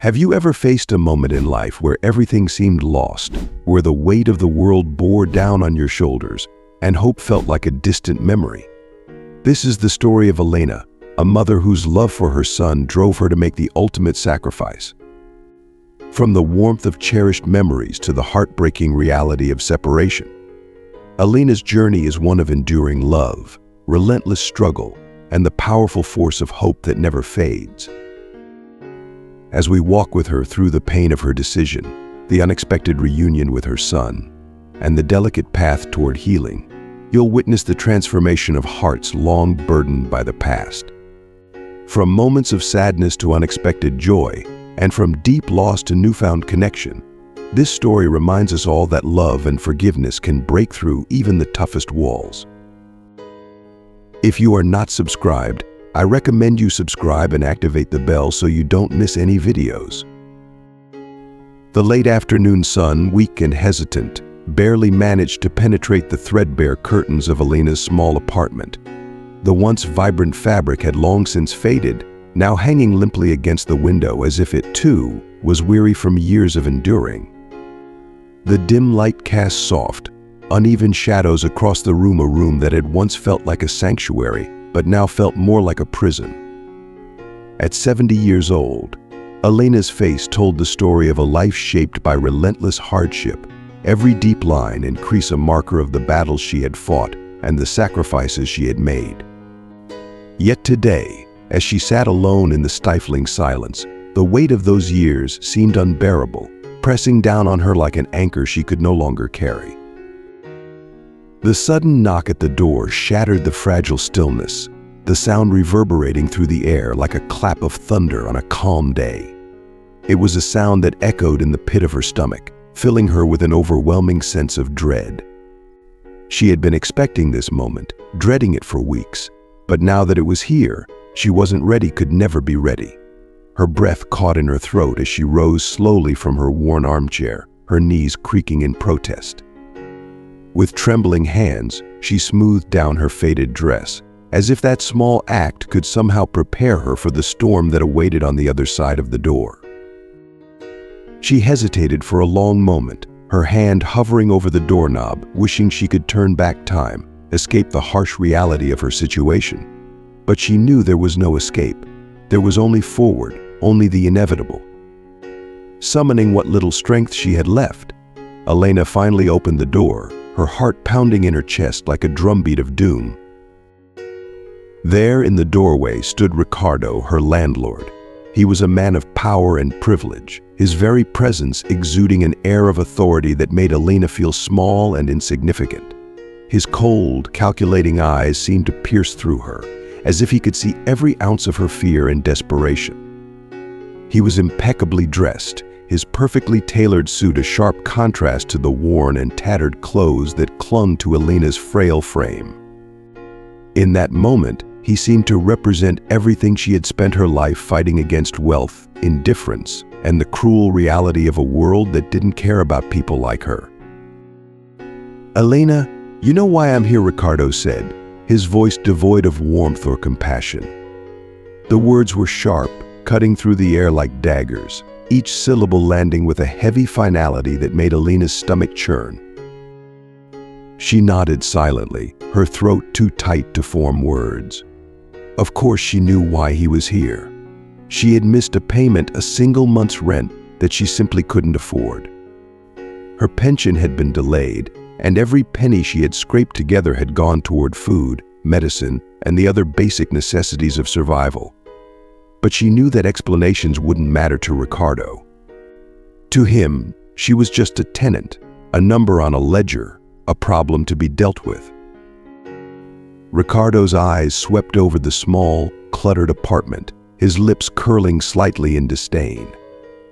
Have you ever faced a moment in life where everything seemed lost, where the weight of the world bore down on your shoulders, and hope felt like a distant memory? This is the story of Elena, a mother whose love for her son drove her to make the ultimate sacrifice. From the warmth of cherished memories to the heartbreaking reality of separation, Elena's journey is one of enduring love, relentless struggle, and the powerful force of hope that never fades. As we walk with her through the pain of her decision, the unexpected reunion with her son, and the delicate path toward healing, you'll witness the transformation of hearts long burdened by the past. From moments of sadness to unexpected joy, and from deep loss to newfound connection, this story reminds us all that love and forgiveness can break through even the toughest walls. If you are not subscribed, I recommend you subscribe and activate the bell so you don't miss any videos. The late afternoon sun, weak and hesitant, barely managed to penetrate the threadbare curtains of Elena's small apartment. The once vibrant fabric had long since faded, now hanging limply against the window as if it, too, was weary from years of enduring. The dim light cast soft, uneven shadows across the room, a room that had once felt like a sanctuary, but now felt more like a prison. At 70 years old, Elena's face told the story of a life shaped by relentless hardship, every deep line and crease a marker of the battles she had fought and the sacrifices she had made. Yet today, as she sat alone in the stifling silence, the weight of those years seemed unbearable, pressing down on her like an anchor she could no longer carry. The sudden knock at the door shattered the fragile stillness, the sound reverberating through the air like a clap of thunder on a calm day. It was a sound that echoed in the pit of her stomach, filling her with an overwhelming sense of dread. She had been expecting this moment, dreading it for weeks, but now that it was here, she wasn't ready, could never be ready. Her breath caught in her throat as she rose slowly from her worn armchair, her knees creaking in protest. With trembling hands, she smoothed down her faded dress, as if that small act could somehow prepare her for the storm that awaited on the other side of the door. She hesitated for a long moment, her hand hovering over the doorknob, wishing she could turn back time, escape the harsh reality of her situation. But she knew there was no escape. There was only forward, only the inevitable. Summoning what little strength she had left, Elena finally opened the door, her heart pounding in her chest like a drumbeat of doom. There in the doorway stood Ricardo, her landlord. He was a man of power and privilege, his very presence exuding an air of authority that made Elena feel small and insignificant. His cold, calculating eyes seemed to pierce through her, as if he could see every ounce of her fear and desperation. He was impeccably dressed, his perfectly tailored suit a sharp contrast to the worn and tattered clothes that clung to Elena's frail frame. In that moment, he seemed to represent everything she had spent her life fighting against: wealth, indifference, and the cruel reality of a world that didn't care about people like her. "Elena, you know why I'm here," Ricardo said, his voice devoid of warmth or compassion. The words were sharp, cutting through the air like daggers, each syllable landing with a heavy finality that made Elena's stomach churn. She nodded silently, her throat too tight to form words. Of course she knew why he was here. She had missed a payment, a single month's rent that she simply couldn't afford. Her pension had been delayed, and every penny she had scraped together had gone toward food, medicine, and the other basic necessities of survival. But she knew that explanations wouldn't matter to Ricardo. To him, she was just a tenant, a number on a ledger, a problem to be dealt with. Ricardo's eyes swept over the small, cluttered apartment, his lips curling slightly in disdain.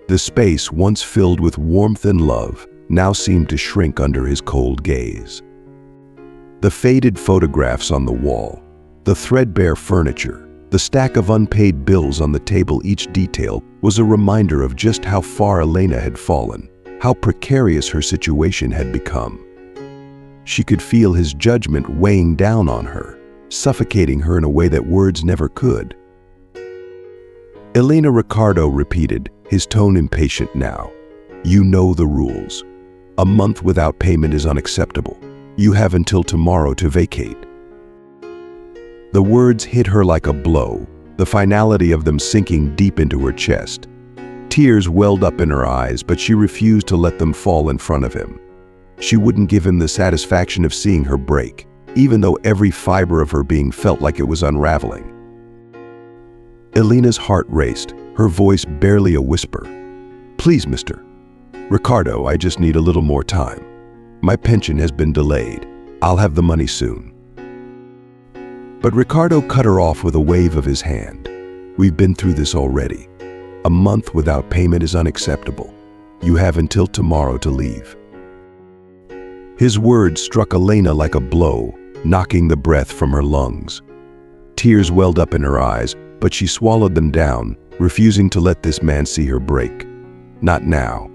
The space, once filled with warmth and love, now seemed to shrink under his cold gaze. The faded photographs on the wall, the threadbare furniture, the stack of unpaid bills on the table, each detail was a reminder of just how far Elena had fallen, how precarious her situation had become. She could feel his judgment weighing down on her, suffocating her in a way that words never could. Elena, Ricardo repeated, his tone impatient now. You know the rules. A month without payment is unacceptable. You have until tomorrow to vacate. The words hit her like a blow, the finality of them sinking deep into her chest. Tears welled up in her eyes, but she refused to let them fall in front of him. She wouldn't give him the satisfaction of seeing her break, even though every fiber of her being felt like it was unraveling. Elena's heart raced, her voice barely a whisper. Please, Mr. Ricardo, I just need a little more time. My pension has been delayed. I'll have the money soon. But Ricardo cut her off with a wave of his hand. We've been through this already. A month without payment is unacceptable. You have until tomorrow to leave. His words struck Elena like a blow, knocking the breath from her lungs. Tears welled up in her eyes, but she swallowed them down, refusing to let this man see her break. Not now.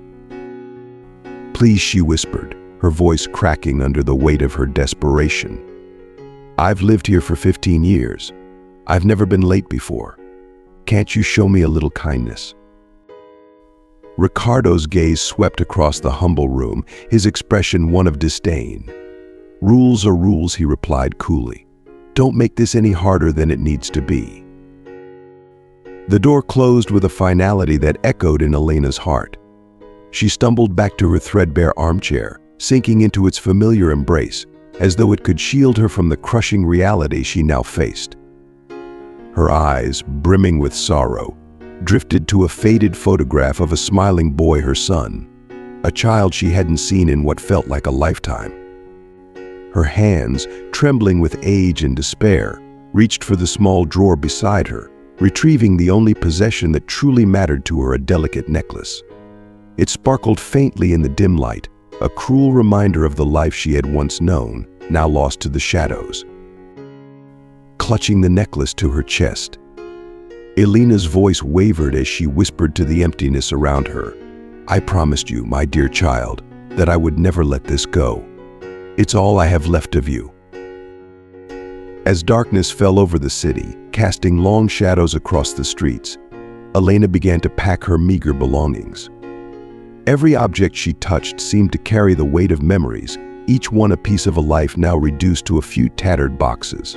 Please, she whispered, her voice cracking under the weight of her desperation. I've lived here for 15 years. I've never been late before. Can't you show me a little kindness? Ricardo's gaze swept across the humble room, his expression one of disdain. Rules are rules, he replied coolly. Don't make this any harder than it needs to be. The door closed with a finality that echoed in Elena's heart. She stumbled back to her threadbare armchair, sinking into its familiar embrace, as though it could shield her from the crushing reality she now faced. Her eyes, brimming with sorrow, drifted to a faded photograph of a smiling boy, her son, a child she hadn't seen in what felt like a lifetime. Her hands, trembling with age and despair, reached for the small drawer beside her, retrieving the only possession that truly mattered to her, a delicate necklace. It sparkled faintly in the dim light, a cruel reminder of the life she had once known, now lost to the shadows. Clutching the necklace to her chest, Elena's voice wavered as she whispered to the emptiness around her. I promised you, my dear child, that I would never let this go. It's all I have left of you. As darkness fell over the city, casting long shadows across the streets, Elena began to pack her meager belongings. Every object she touched seemed to carry the weight of memories, each one a piece of a life now reduced to a few tattered boxes.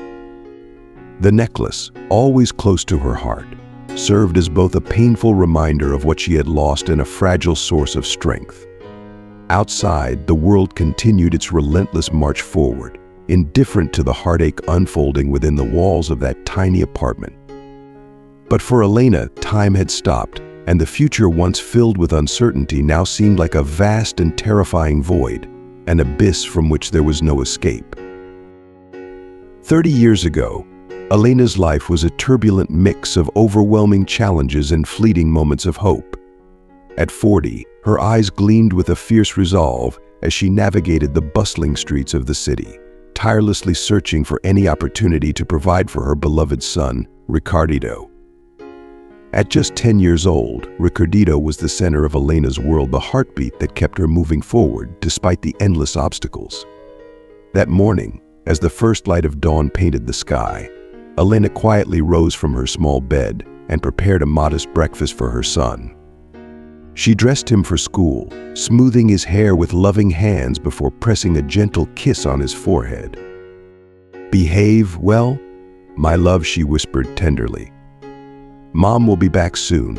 The necklace, always close to her heart, served as both a painful reminder of what she had lost and a fragile source of strength. Outside, the world continued its relentless march forward, indifferent to the heartache unfolding within the walls of that tiny apartment. But for Elena, time had stopped, and the future once filled with uncertainty now seemed like a vast and terrifying void, an abyss from which there was no escape. 30 years ago, Elena's life was a turbulent mix of overwhelming challenges and fleeting moments of hope. At 40, her eyes gleamed with a fierce resolve as she navigated the bustling streets of the city, tirelessly searching for any opportunity to provide for her beloved son, Ricardito. At just 10 years old, Ricardito was the center of Elena's world, the heartbeat that kept her moving forward despite the endless obstacles. That morning, as the first light of dawn painted the sky, Elena quietly rose from her small bed and prepared a modest breakfast for her son. She dressed him for school, smoothing his hair with loving hands before pressing a gentle kiss on his forehead. "Behave well, my love," she whispered tenderly. "Mom will be back soon."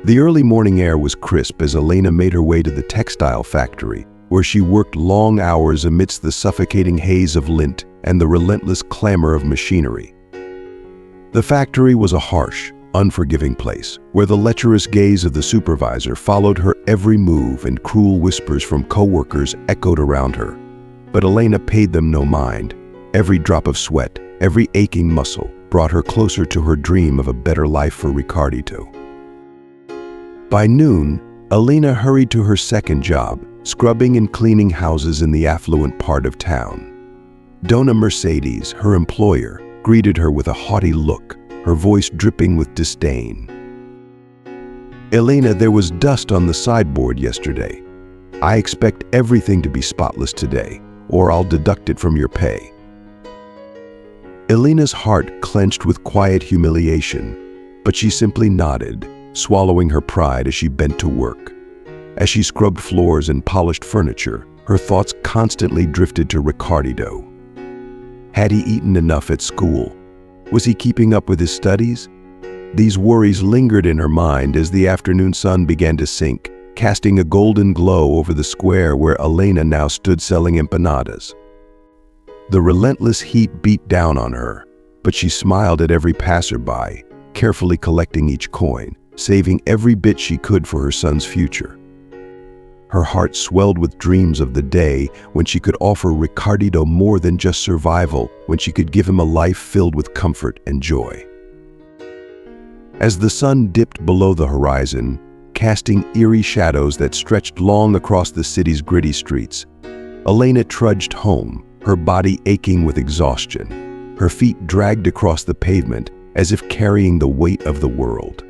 The early morning air was crisp as Elena made her way to the textile factory, where she worked long hours amidst the suffocating haze of lint and the relentless clamor of machinery. The factory was a harsh, unforgiving place, where the lecherous gaze of the supervisor followed her every move and cruel whispers from co-workers echoed around her. But Elena paid them no mind. Every drop of sweat, every aching muscle, brought her closer to her dream of a better life for Ricardito. By noon, Elena hurried to her second job, scrubbing and cleaning houses in the affluent part of town. Dona Mercedes, her employer, greeted her with a haughty look, her voice dripping with disdain. "Elena, there was dust on the sideboard yesterday. I expect everything to be spotless today, or I'll deduct it from your pay." Elena's heart clenched with quiet humiliation, but she simply nodded, swallowing her pride as she bent to work. As she scrubbed floors and polished furniture, her thoughts constantly drifted to Ricardo. Had he eaten enough at school? Was he keeping up with his studies? These worries lingered in her mind as the afternoon sun began to sink, casting a golden glow over the square where Elena now stood selling empanadas. The relentless heat beat down on her, but she smiled at every passerby, carefully collecting each coin, saving every bit she could for her son's future. Her heart swelled with dreams of the day when she could offer Ricardo more than just survival, when she could give him a life filled with comfort and joy. As the sun dipped below the horizon, casting eerie shadows that stretched long across the city's gritty streets, Elena trudged home, her body aching with exhaustion, her feet dragged across the pavement as if carrying the weight of the world.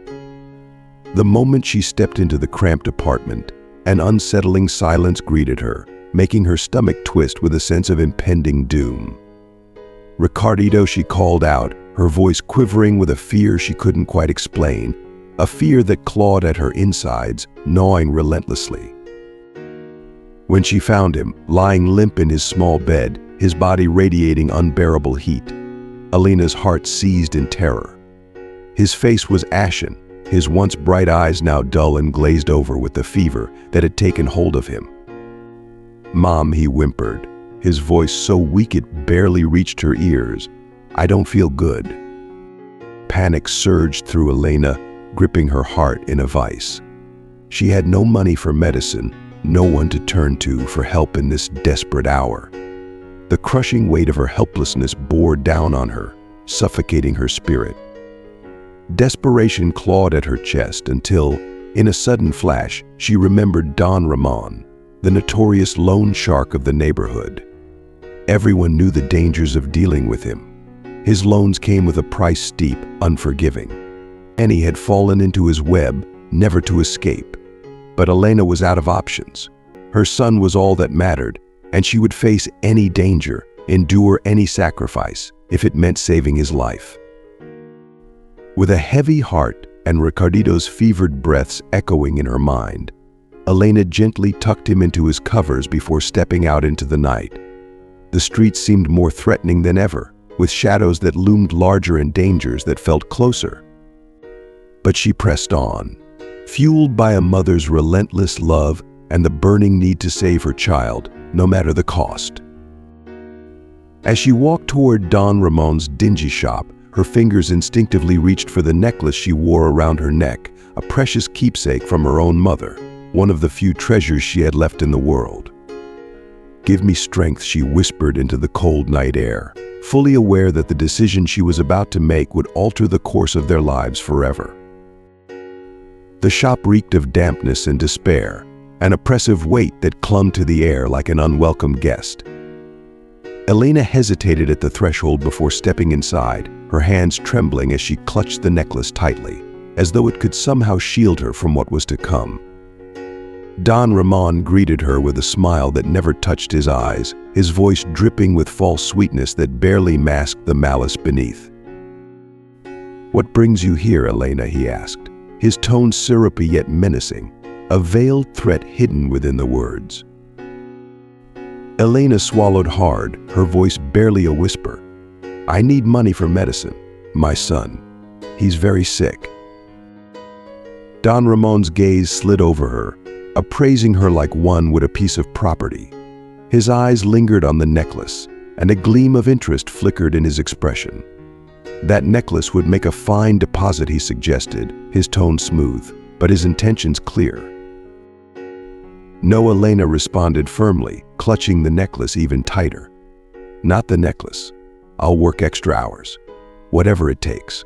The moment she stepped into the cramped apartment, an unsettling silence greeted her, making her stomach twist with a sense of impending doom. "Ricardo," she called out, her voice quivering with a fear she couldn't quite explain, a fear that clawed at her insides, gnawing relentlessly. When she found him, lying limp in his small bed, his body radiating unbearable heat, Elena's heart seized in terror. His face was ashen, his once bright eyes now dull and glazed over with the fever that had taken hold of him. "Mom," he whimpered, his voice so weak it barely reached her ears. "I don't feel good." Panic surged through Elena, gripping her heart in a vice. She had no money for medicine, no one to turn to for help in this desperate hour. The crushing weight of her helplessness bore down on her, suffocating her spirit. Desperation clawed at her chest until, in a sudden flash, she remembered Don Ramon, the notorious loan shark of the neighborhood. Everyone knew the dangers of dealing with him. His loans came with a price steep, unforgiving. Annie had fallen into his web, never to escape. But Elena was out of options. Her son was all that mattered, and she would face any danger, endure any sacrifice, if it meant saving his life. With a heavy heart and Ricardo's fevered breaths echoing in her mind, Elena gently tucked him into his covers before stepping out into the night. The streets seemed more threatening than ever, with shadows that loomed larger and dangers that felt closer. But she pressed on, fueled by a mother's relentless love and the burning need to save her child, no matter the cost. As she walked toward Don Ramon's dingy shop, her fingers instinctively reached for the necklace she wore around her neck, a precious keepsake from her own mother, one of the few treasures she had left in the world. "Give me strength," she whispered into the cold night air, fully aware that the decision she was about to make would alter the course of their lives forever. The shop reeked of dampness and despair, an oppressive weight that clung to the air like an unwelcome guest. Elena hesitated at the threshold before stepping inside, her hands trembling as she clutched the necklace tightly, as though it could somehow shield her from what was to come. Don Ramon greeted her with a smile that never touched his eyes, his voice dripping with false sweetness that barely masked the malice beneath. "What brings you here, Elena?" he asked, his tone syrupy yet menacing, a veiled threat hidden within the words. Elena swallowed hard, her voice barely a whisper. "I need money for medicine. My son. He's very sick." Don Ramon's gaze slid over her, appraising her like one would a piece of property. His eyes lingered on the necklace, and a gleam of interest flickered in his expression. That necklace would make a fine deposit, he suggested, his tone smooth, but his intentions clear. "No," Elena responded firmly, clutching the necklace even tighter. "Not the necklace. I'll work extra hours, whatever it takes."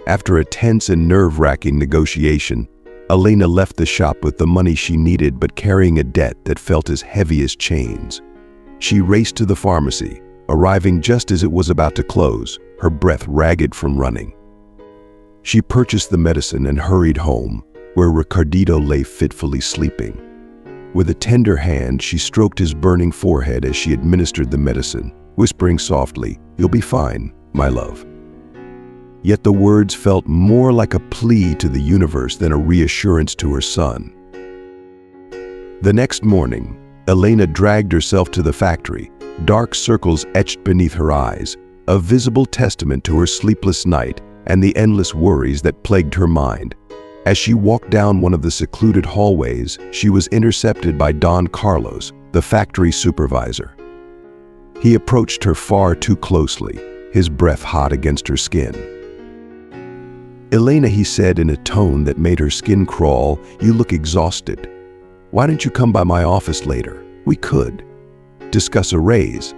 After a tense and nerve-wracking negotiation, Elena left the shop with the money she needed but carrying a debt that felt as heavy as chains. She raced to the pharmacy, arriving just as it was about to close, her breath ragged from running. She purchased the medicine and hurried home, where Ricardo lay fitfully sleeping. With a tender hand, she stroked his burning forehead as she administered the medicine, whispering softly, "You'll be fine, my love." yet the words felt more like a plea to the universe than a reassurance to her son. The next morning, Elena dragged herself to the factory, dark circles etched beneath her eyes, a visible testament to her sleepless night and the endless worries that plagued her mind. As she walked down one of the secluded hallways, she was intercepted by Don Carlos, the factory supervisor. He approached her far too closely, his breath hot against her skin. "Elena," he said in a tone that made her skin crawl, "you look exhausted. Why don't you come by my office later? We could discuss a raise."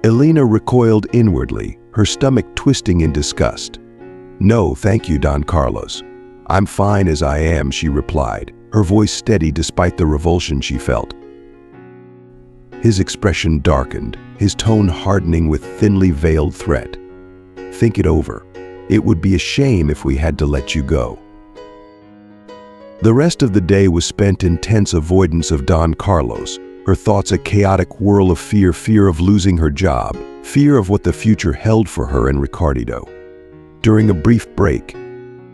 Elena recoiled inwardly, her stomach twisting in disgust. "No, thank you, Don Carlos. I'm fine as I am," she replied, her voice steady despite the revulsion she felt. His expression darkened, his tone hardening with thinly veiled threat. "Think it over. It would be a shame if we had to let you go." The rest of the day was spent in tense avoidance of Don Carlos, her thoughts a chaotic whirl of fear of losing her job, fear of what the future held for her and Ricardito. During a brief break,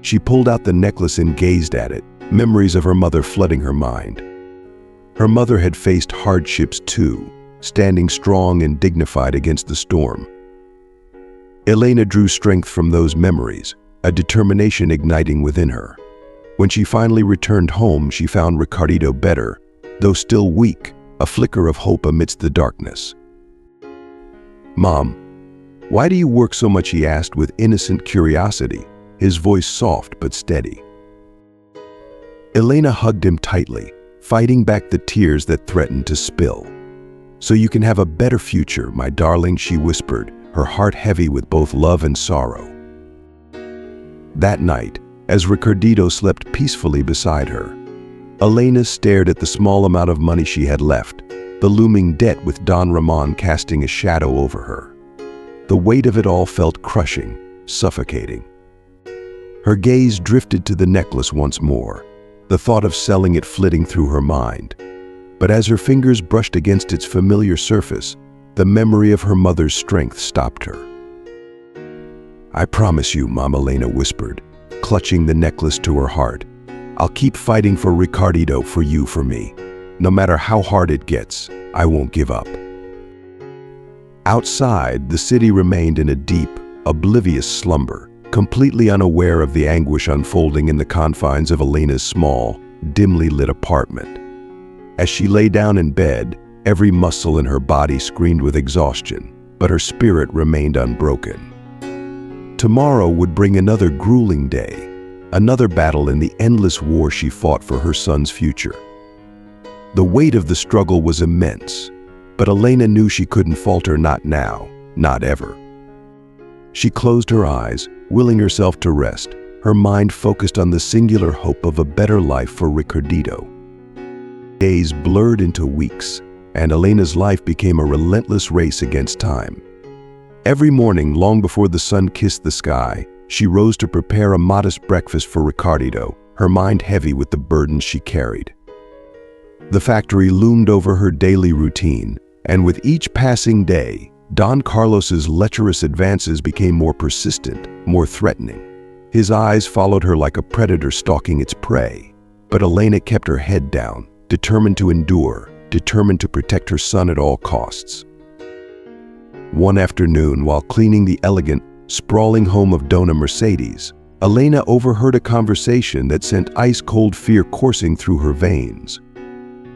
she pulled out the necklace and gazed at it, memories of her mother flooding her mind. Her mother had faced hardships too, standing strong and dignified against the storm. Elena drew strength from those memories, a determination igniting within her. When she finally returned home, she found Ricardito better, though still weak, a flicker of hope amidst the darkness. "Mom, why do you work so much?" he asked with innocent curiosity, his voice soft but steady. Elena hugged him tightly, fighting back the tears that threatened to spill. "So you can have a better future, my darling," she whispered, her heart heavy with both love and sorrow. That night, as Ricardito slept peacefully beside her, Elena stared at the small amount of money she had left, the looming debt with Don Ramon casting a shadow over her. The weight of it all felt crushing, suffocating. Her gaze drifted to the necklace once more, the thought of selling it flitting through her mind. But as her fingers brushed against its familiar surface, the memory of her mother's strength stopped her. "I promise you," Mom, Elena whispered, clutching the necklace to her heart, "I'll keep fighting for Ricardito, for you, for me. No matter how hard it gets, I won't give up." Outside, the city remained in a deep, oblivious slumber, completely unaware of the anguish unfolding in the confines of Elena's small, dimly lit apartment. As she lay down in bed, every muscle in her body screamed with exhaustion, but her spirit remained unbroken. Tomorrow would bring another grueling day, another battle in the endless war she fought for her son's future. The weight of the struggle was immense, but Elena knew she couldn't falter, not now, not ever. She closed her eyes, willing herself to rest, her mind focused on the singular hope of a better life for Ricardito. Days blurred into weeks, and Elena's life became a relentless race against time. Every morning, long before the sun kissed the sky, she rose to prepare a modest breakfast for Ricardito, her mind heavy with the burdens she carried. The factory loomed over her daily routine, and with each passing day, Don Carlos's lecherous advances became more persistent, more threatening. His eyes followed her like a predator stalking its prey. But Elena kept her head down, determined to endure, determined to protect her son at all costs. One afternoon, while cleaning the elegant, sprawling home of Dona Mercedes, Elena overheard a conversation that sent ice-cold fear coursing through her veins.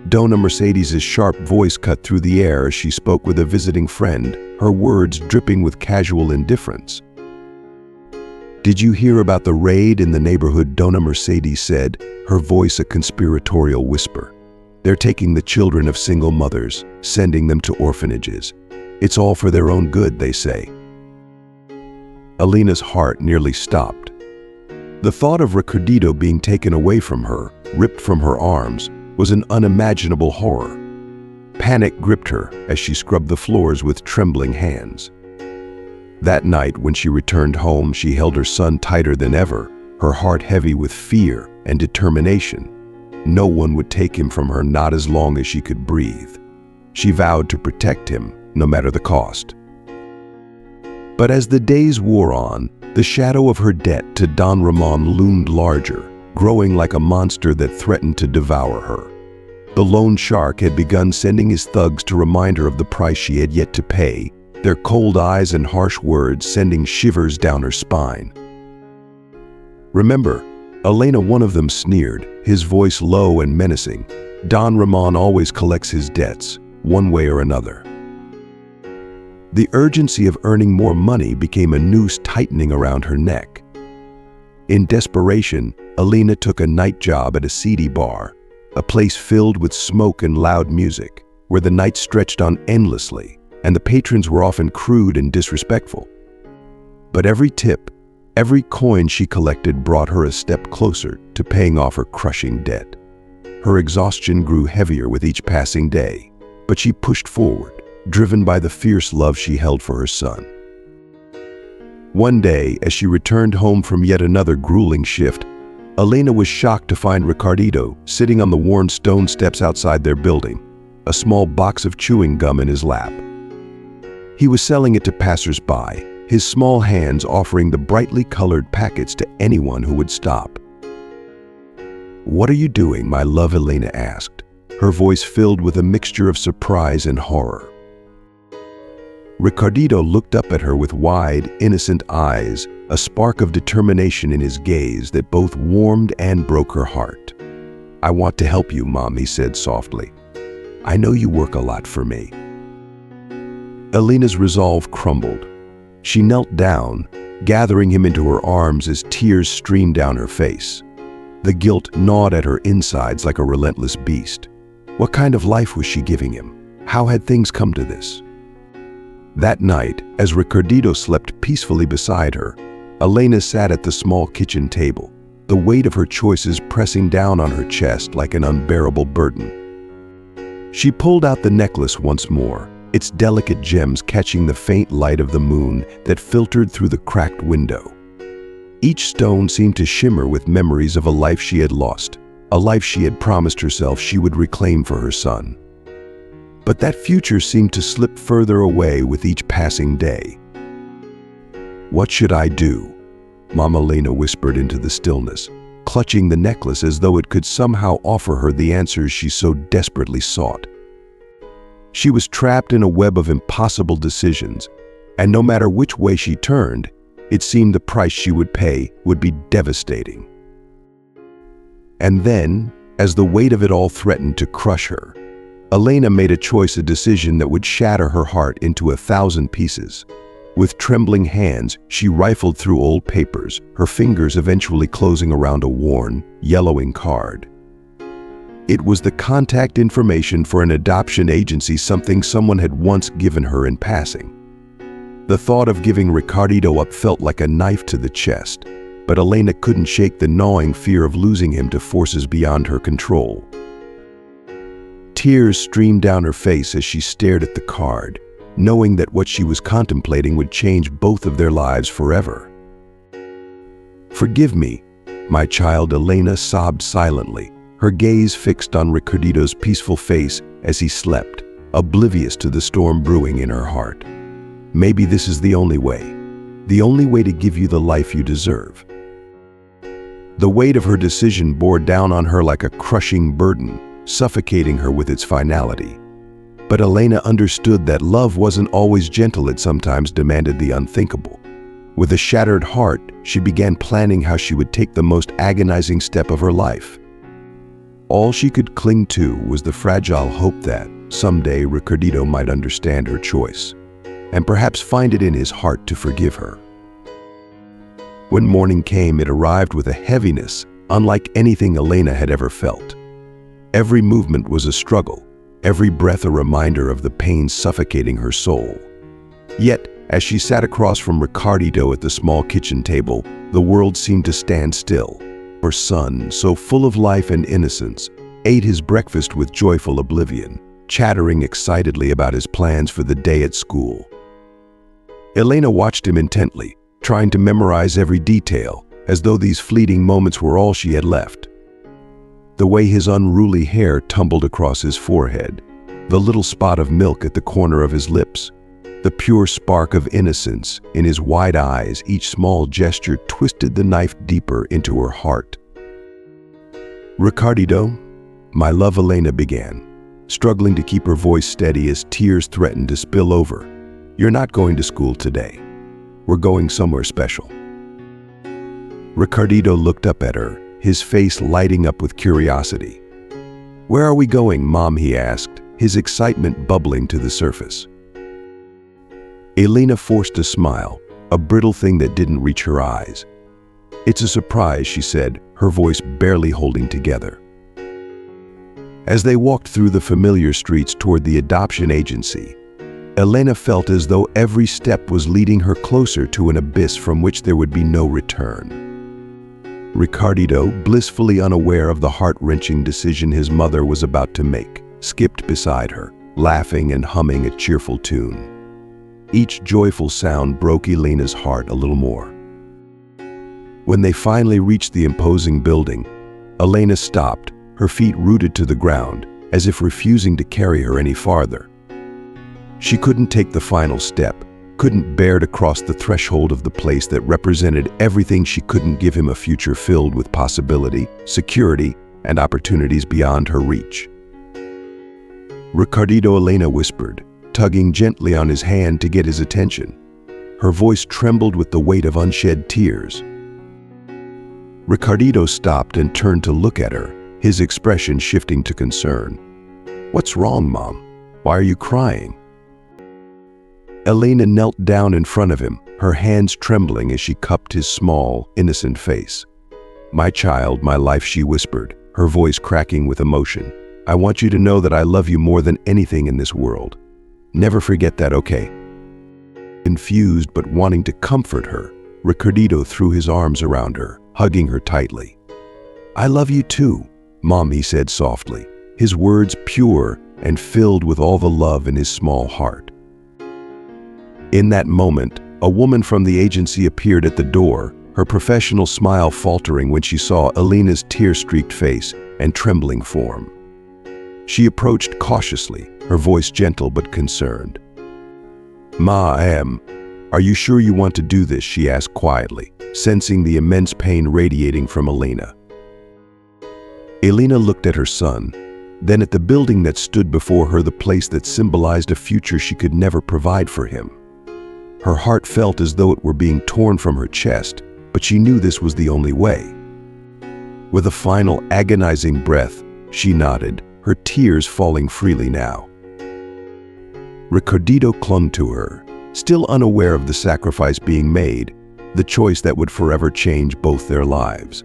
Dona Mercedes's sharp voice cut through the air as she spoke with a visiting friend, her words dripping with casual indifference. "Did you hear about the raid in the neighborhood?" Dona Mercedes said, her voice a conspiratorial whisper. "They're taking the children of single mothers, sending them to orphanages. It's all for their own good, they say." Elena's heart nearly stopped. The thought of Ricardito being taken away from her, ripped from her arms, was an unimaginable horror. Panic gripped her as she scrubbed the floors with trembling hands. That night, when she returned home, she held her son tighter than ever, her heart heavy with fear and determination. No one would take him from her, not as long as she could breathe. She vowed to protect him, no matter the cost. But as the days wore on, the shadow of her debt to Don Ramon loomed larger, growing like a monster that threatened to devour her. The loan shark had begun sending his thugs to remind her of the price she had yet to pay, their cold eyes and harsh words sending shivers down her spine. "Remember," Elena, one of them sneered, his voice low and menacing, "Don Ramon always collects his debts, one way or another." The urgency of earning more money became a noose tightening around her neck. In desperation, Elena took a night job at a seedy bar, a place filled with smoke and loud music, where the night stretched on endlessly, and the patrons were often crude and disrespectful. But every tip, every coin she collected brought her a step closer to paying off her crushing debt. Her exhaustion grew heavier with each passing day, but she pushed forward, driven by the fierce love she held for her son. One day, as she returned home from yet another grueling shift, Elena was shocked to find Ricardito sitting on the worn stone steps outside their building, a small box of chewing gum in his lap. He was selling it to passers-by, his small hands offering the brightly colored packets to anyone who would stop. "What are you doing, my love?" Elena asked, her voice filled with a mixture of surprise and horror. Ricardito looked up at her with wide, innocent eyes, a spark of determination in his gaze that both warmed and broke her heart. "I want to help you, Mom," he said softly. "I know you work a lot for me." Elena's resolve crumbled. She knelt down, gathering him into her arms as tears streamed down her face. The guilt gnawed at her insides like a relentless beast. What kind of life was she giving him? How had things come to this? That night, as Ricardito slept peacefully beside her, Elena sat at the small kitchen table, the weight of her choices pressing down on her chest like an unbearable burden. She pulled out the necklace once more, its delicate gems catching the faint light of the moon that filtered through the cracked window. Each stone seemed to shimmer with memories of a life she had lost, a life she had promised herself she would reclaim for her son. But that future seemed to slip further away with each passing day. "What should I do?" Mama Elena whispered into the stillness, clutching the necklace as though it could somehow offer her the answers she so desperately sought. She was trapped in a web of impossible decisions, and no matter which way she turned, it seemed the price she would pay would be devastating. And then, as the weight of it all threatened to crush her, Elena made a choice, a decision that would shatter her heart into 1,000 pieces. With trembling hands, she rifled through old papers, her fingers eventually closing around a worn, yellowing card. It was the contact information for an adoption agency, something someone had once given her in passing. The thought of giving Ricardito up felt like a knife to the chest, but Elena couldn't shake the gnawing fear of losing him to forces beyond her control. Tears streamed down her face as she stared at the card, knowing that what she was contemplating would change both of their lives forever. "Forgive me, my child," Elena sobbed silently, her gaze fixed on Ricardito's peaceful face as he slept, oblivious to the storm brewing in her heart. "Maybe this is the only way to give you the life you deserve." The weight of her decision bore down on her like a crushing burden, suffocating her with its finality. But Elena understood that love wasn't always gentle, it sometimes demanded the unthinkable. With a shattered heart, she began planning how she would take the most agonizing step of her life. All she could cling to was the fragile hope that, someday, Ricardito might understand her choice, and perhaps find it in his heart to forgive her. When morning came, it arrived with a heaviness unlike anything Elena had ever felt. Every movement was a struggle, every breath a reminder of the pain suffocating her soul. Yet, as she sat across from Ricardito at the small kitchen table, the world seemed to stand still. Her son, so full of life and innocence, ate his breakfast with joyful oblivion, chattering excitedly about his plans for the day at school. Elena watched him intently, trying to memorize every detail, as though these fleeting moments were all she had left. The way his unruly hair tumbled across his forehead, the little spot of milk at the corner of his lips, The pure spark of innocence in his wide eyes, each small gesture twisted the knife deeper into her heart. "Ricardito, my love," Elena began, struggling to keep her voice steady as tears threatened to spill over. "You're not going to school today. We're going somewhere special." Ricardito looked up at her, his face lighting up with curiosity. "Where are we going, Mom?" he asked, his excitement bubbling to the surface. Elena forced a smile, a brittle thing that didn't reach her eyes. "It's a surprise," she said, her voice barely holding together. As they walked through the familiar streets toward the adoption agency, Elena felt as though every step was leading her closer to an abyss from which there would be no return. Ricardito, blissfully unaware of the heart-wrenching decision his mother was about to make, skipped beside her, laughing and humming a cheerful tune. Each joyful sound broke Elena's heart a little more. When they finally reached the imposing building, Elena stopped, her feet rooted to the ground, as if refusing to carry her any farther. She couldn't take the final step, couldn't bear to cross the threshold of the place that represented everything she couldn't give him, a future filled with possibility, security, and opportunities beyond her reach. "Ricardito," Elena whispered, tugging gently on his hand to get his attention. Her voice trembled with the weight of unshed tears. Ricardito stopped and turned to look at her, his expression shifting to concern. "What's wrong, Mom? Why are you crying?" Elena knelt down in front of him, her hands trembling as she cupped his small, innocent face. "My child, my life," she whispered, her voice cracking with emotion. "I want you to know that I love you more than anything in this world. Never forget that, okay?" Confused but wanting to comfort her, Ricardito threw his arms around her, hugging her tightly. "I love you too, Mom," he said softly, his words pure and filled with all the love in his small heart. In that moment, a woman from the agency appeared at the door, her professional smile faltering when she saw Elena's tear-streaked face and trembling form. She approached cautiously, her voice gentle but concerned. "Ma, are you sure you want to do this?" she asked quietly, sensing the immense pain radiating from Elena. Elena looked at her son, then at the building that stood before her, the place that symbolized a future she could never provide for him. Her heart felt as though it were being torn from her chest, but she knew this was the only way. With a final agonizing breath, she nodded, her tears falling freely now. Ricardito clung to her, still unaware of the sacrifice being made, the choice that would forever change both their lives.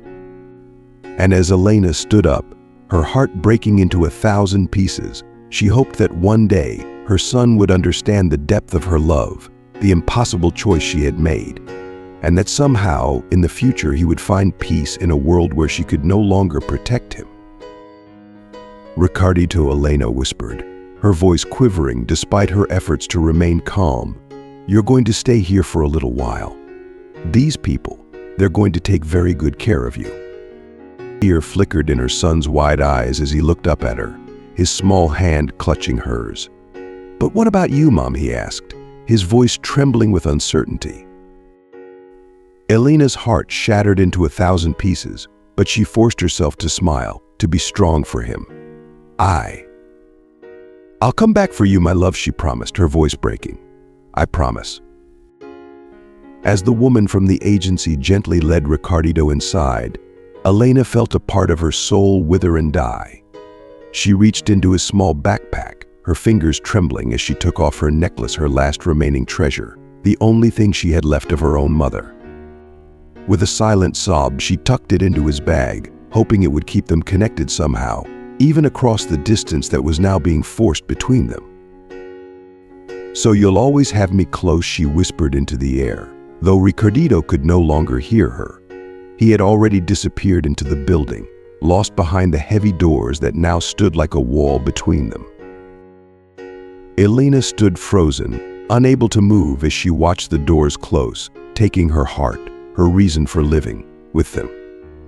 And as Elena stood up, her heart breaking into 1,000 pieces, she hoped that one day her son would understand the depth of her love, the impossible choice she had made, and that somehow, in the future, he would find peace in a world where she could no longer protect him. "Ricardito," Elena whispered, her voice quivering despite her efforts to remain calm, "you're going to stay here for a little while. These people, they're going to take very good care of you." Fear flickered in her son's wide eyes as he looked up at her, his small hand clutching hers. "But what about you, Mom?" he asked, his voice trembling with uncertainty. Elena's heart shattered into 1,000 pieces, but she forced herself to smile, to be strong for him. "I'll come back for you, my love," she promised, her voice breaking. "I promise." As the woman from the agency gently led Ricardito inside, Elena felt a part of her soul wither and die. She reached into his small backpack, her fingers trembling as she took off her necklace, her last remaining treasure, the only thing she had left of her own mother. With a silent sob, she tucked it into his bag, hoping it would keep them connected somehow, even across the distance that was now being forced between them. "So you'll always have me close," she whispered into the air, though Ricardito could no longer hear her. He had already disappeared into the building, lost behind the heavy doors that now stood like a wall between them. Elena stood frozen, unable to move as she watched the doors close, taking her heart, her reason for living, with them.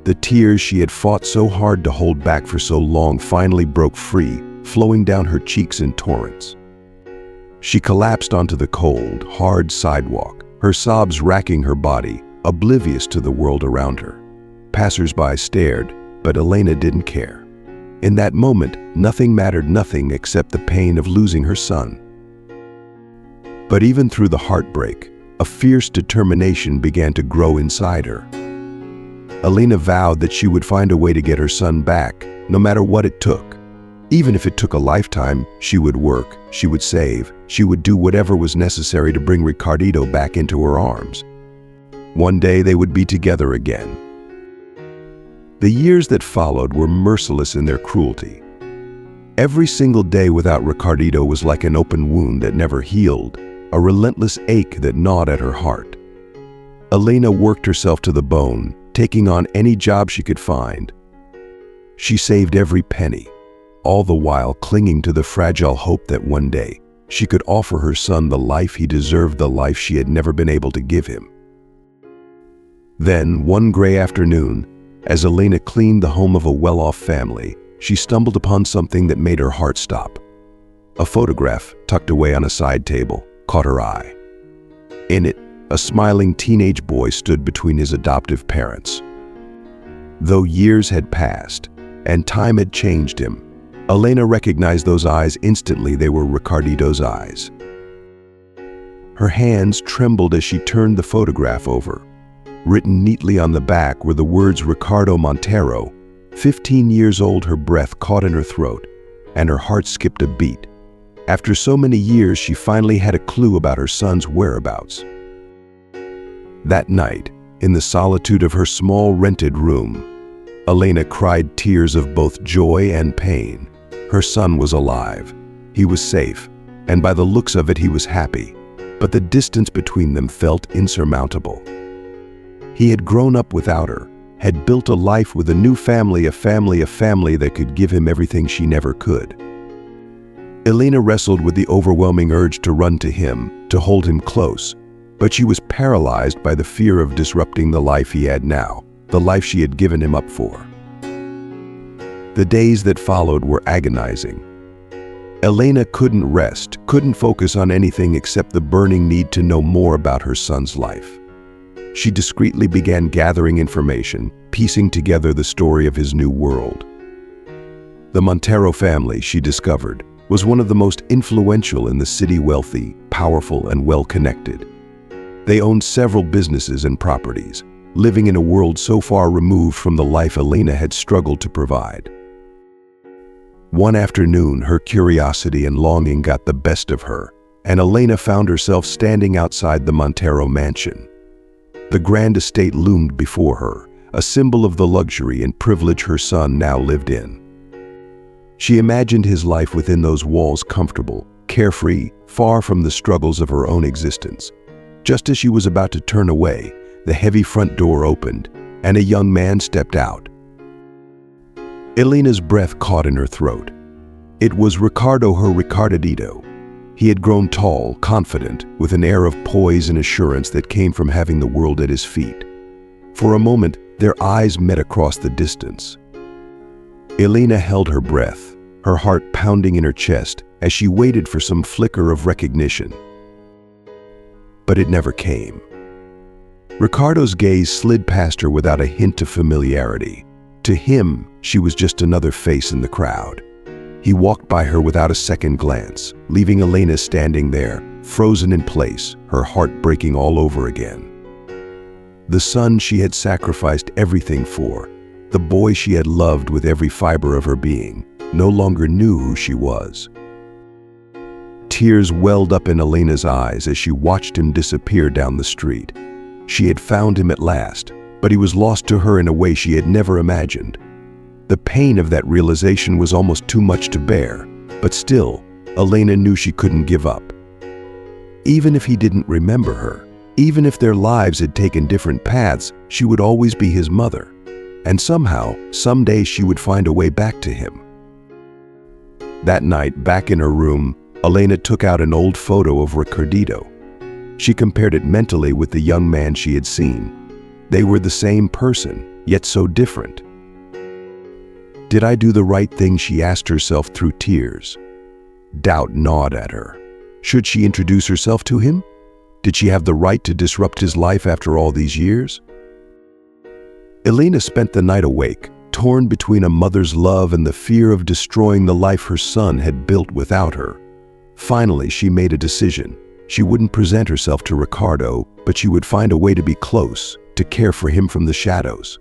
The tears she had fought so hard to hold back for so long finally broke free, flowing down her cheeks in torrents. She collapsed onto the cold, hard sidewalk, her sobs racking her body, oblivious to the world around her. Passers-by stared, but Elena didn't care. In that moment, nothing mattered, nothing except the pain of losing her son. But even through the heartbreak, a fierce determination began to grow inside her. Elena vowed that she would find a way to get her son back, no matter what it took. Even if it took a lifetime, she would work, she would save, she would do whatever was necessary to bring Ricardito back into her arms. One day they would be together again. The years that followed were merciless in their cruelty. Every single day without Ricardito was like an open wound that never healed, a relentless ache that gnawed at her heart. Elena worked herself to the bone, taking on any job she could find. She saved every penny, all the while clinging to the fragile hope that one day she could offer her son the life he deserved, the life she had never been able to give him. Then, one gray afternoon, as Elena cleaned the home of a well-off family, she stumbled upon something that made her heart stop. A photograph, tucked away on a side table, caught her eye. In it, a smiling teenage boy stood between his adoptive parents. Though years had passed, and time had changed him, Elena recognized those eyes instantly. They were Ricardito's eyes. Her hands trembled as she turned the photograph over. Written neatly on the back were the words Ricardo Montero. 15 years old, her breath caught in her throat, and her heart skipped a beat. After so many years, she finally had a clue about her son's whereabouts. That night, in the solitude of her small rented room, Elena cried tears of both joy and pain. Her son was alive. He was safe, and by the looks of it, he was happy. But the distance between them felt insurmountable. He had grown up without her, had built a life with a new family, a family that could give him everything she never could. Elena wrestled with the overwhelming urge to run to him, to hold him close, but she was paralyzed by the fear of disrupting the life he had now, the life she had given him up for. The days that followed were agonizing. Elena couldn't rest, couldn't focus on anything except the burning need to know more about her son's life. She discreetly began gathering information, piecing together the story of his new world. The Montero family, she discovered, was one of the most influential in the city, wealthy, powerful, and well-connected. They owned several businesses and properties, living in a world so far removed from the life Elena had struggled to provide. One afternoon, her curiosity and longing got the best of her, and Elena found herself standing outside the Montero mansion. The grand estate loomed before her, a symbol of the luxury and privilege her son now lived in. She imagined his life within those walls, comfortable, carefree, far from the struggles of her own existence. Just as she was about to turn away, the heavy front door opened, and a young man stepped out. Elena's breath caught in her throat. It was Ricardo, her Ricardito. He had grown tall, confident, with an air of poise and assurance that came from having the world at his feet. For a moment, their eyes met across the distance. Elena held her breath, her heart pounding in her chest as she waited for some flicker of recognition. But it never came. Ricardo's gaze slid past her without a hint of familiarity. To him, she was just another face in the crowd. He walked by her without a second glance, leaving Elena standing there, frozen in place, her heart breaking all over again. The son she had sacrificed everything for, the boy she had loved with every fiber of her being, no longer knew who she was. Tears welled up in Elena's eyes as she watched him disappear down the street. She had found him at last, but he was lost to her in a way she had never imagined. The pain of that realization was almost too much to bear, but still, Elena knew she couldn't give up. Even if he didn't remember her, even if their lives had taken different paths, she would always be his mother. And somehow, someday she would find a way back to him. That night, back in her room, Elena took out an old photo of Ricardito. She compared it mentally with the young man she had seen. They were the same person, yet so different. Did I do the right thing? She asked herself through tears. Doubt gnawed at her. Should she introduce herself to him? Did she have the right to disrupt his life after all these years? Elena spent the night awake, torn between a mother's love and the fear of destroying the life her son had built without her. Finally, she made a decision. She wouldn't present herself to Ricardo, but she would find a way to be close, to care for him from the shadows.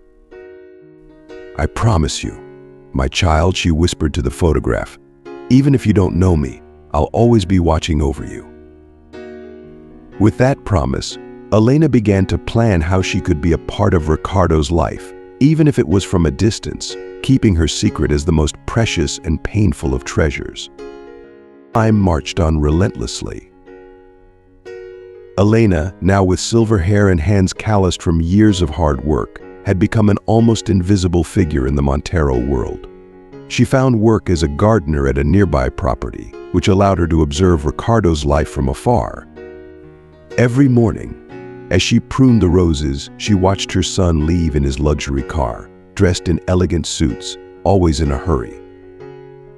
"I promise you, my child," she whispered to the photograph, "even if you don't know me, I'll always be watching over you." With that promise, Elena began to plan how she could be a part of Ricardo's life, even if it was from a distance, keeping her secret as the most precious and painful of treasures. Time marched on relentlessly. Elena, now with silver hair and hands calloused from years of hard work, had become an almost invisible figure in the Montero world. She found work as a gardener at a nearby property, which allowed her to observe Ricardo's life from afar. Every morning, as she pruned the roses, she watched her son leave in his luxury car, dressed in elegant suits, always in a hurry.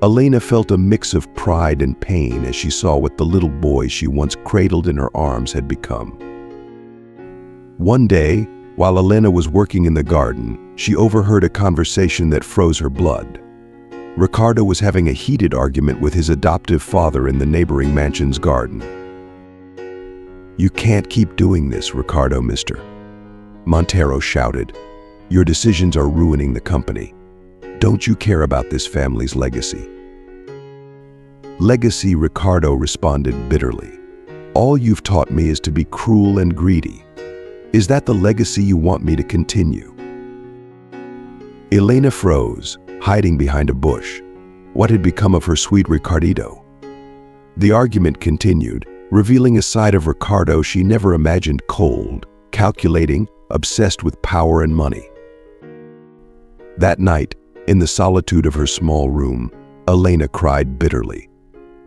Elena felt a mix of pride and pain as she saw what the little boy she once cradled in her arms had become. One day, while Elena was working in the garden, she overheard a conversation that froze her blood. Ricardo was having a heated argument with his adoptive father in the neighboring mansion's garden. "You can't keep doing this, Ricardo, mister," Montero shouted. "Your decisions are ruining the company. Don't you care about this family's legacy?" "Legacy," Ricardo responded bitterly. "All you've taught me is to be cruel and greedy. Is that the legacy you want me to continue?" Elena froze, hiding behind a bush. What had become of her sweet Ricardito? The argument continued, revealing a side of Ricardo she never imagined: cold, calculating, obsessed with power and money. That night, in the solitude of her small room, Elena cried bitterly.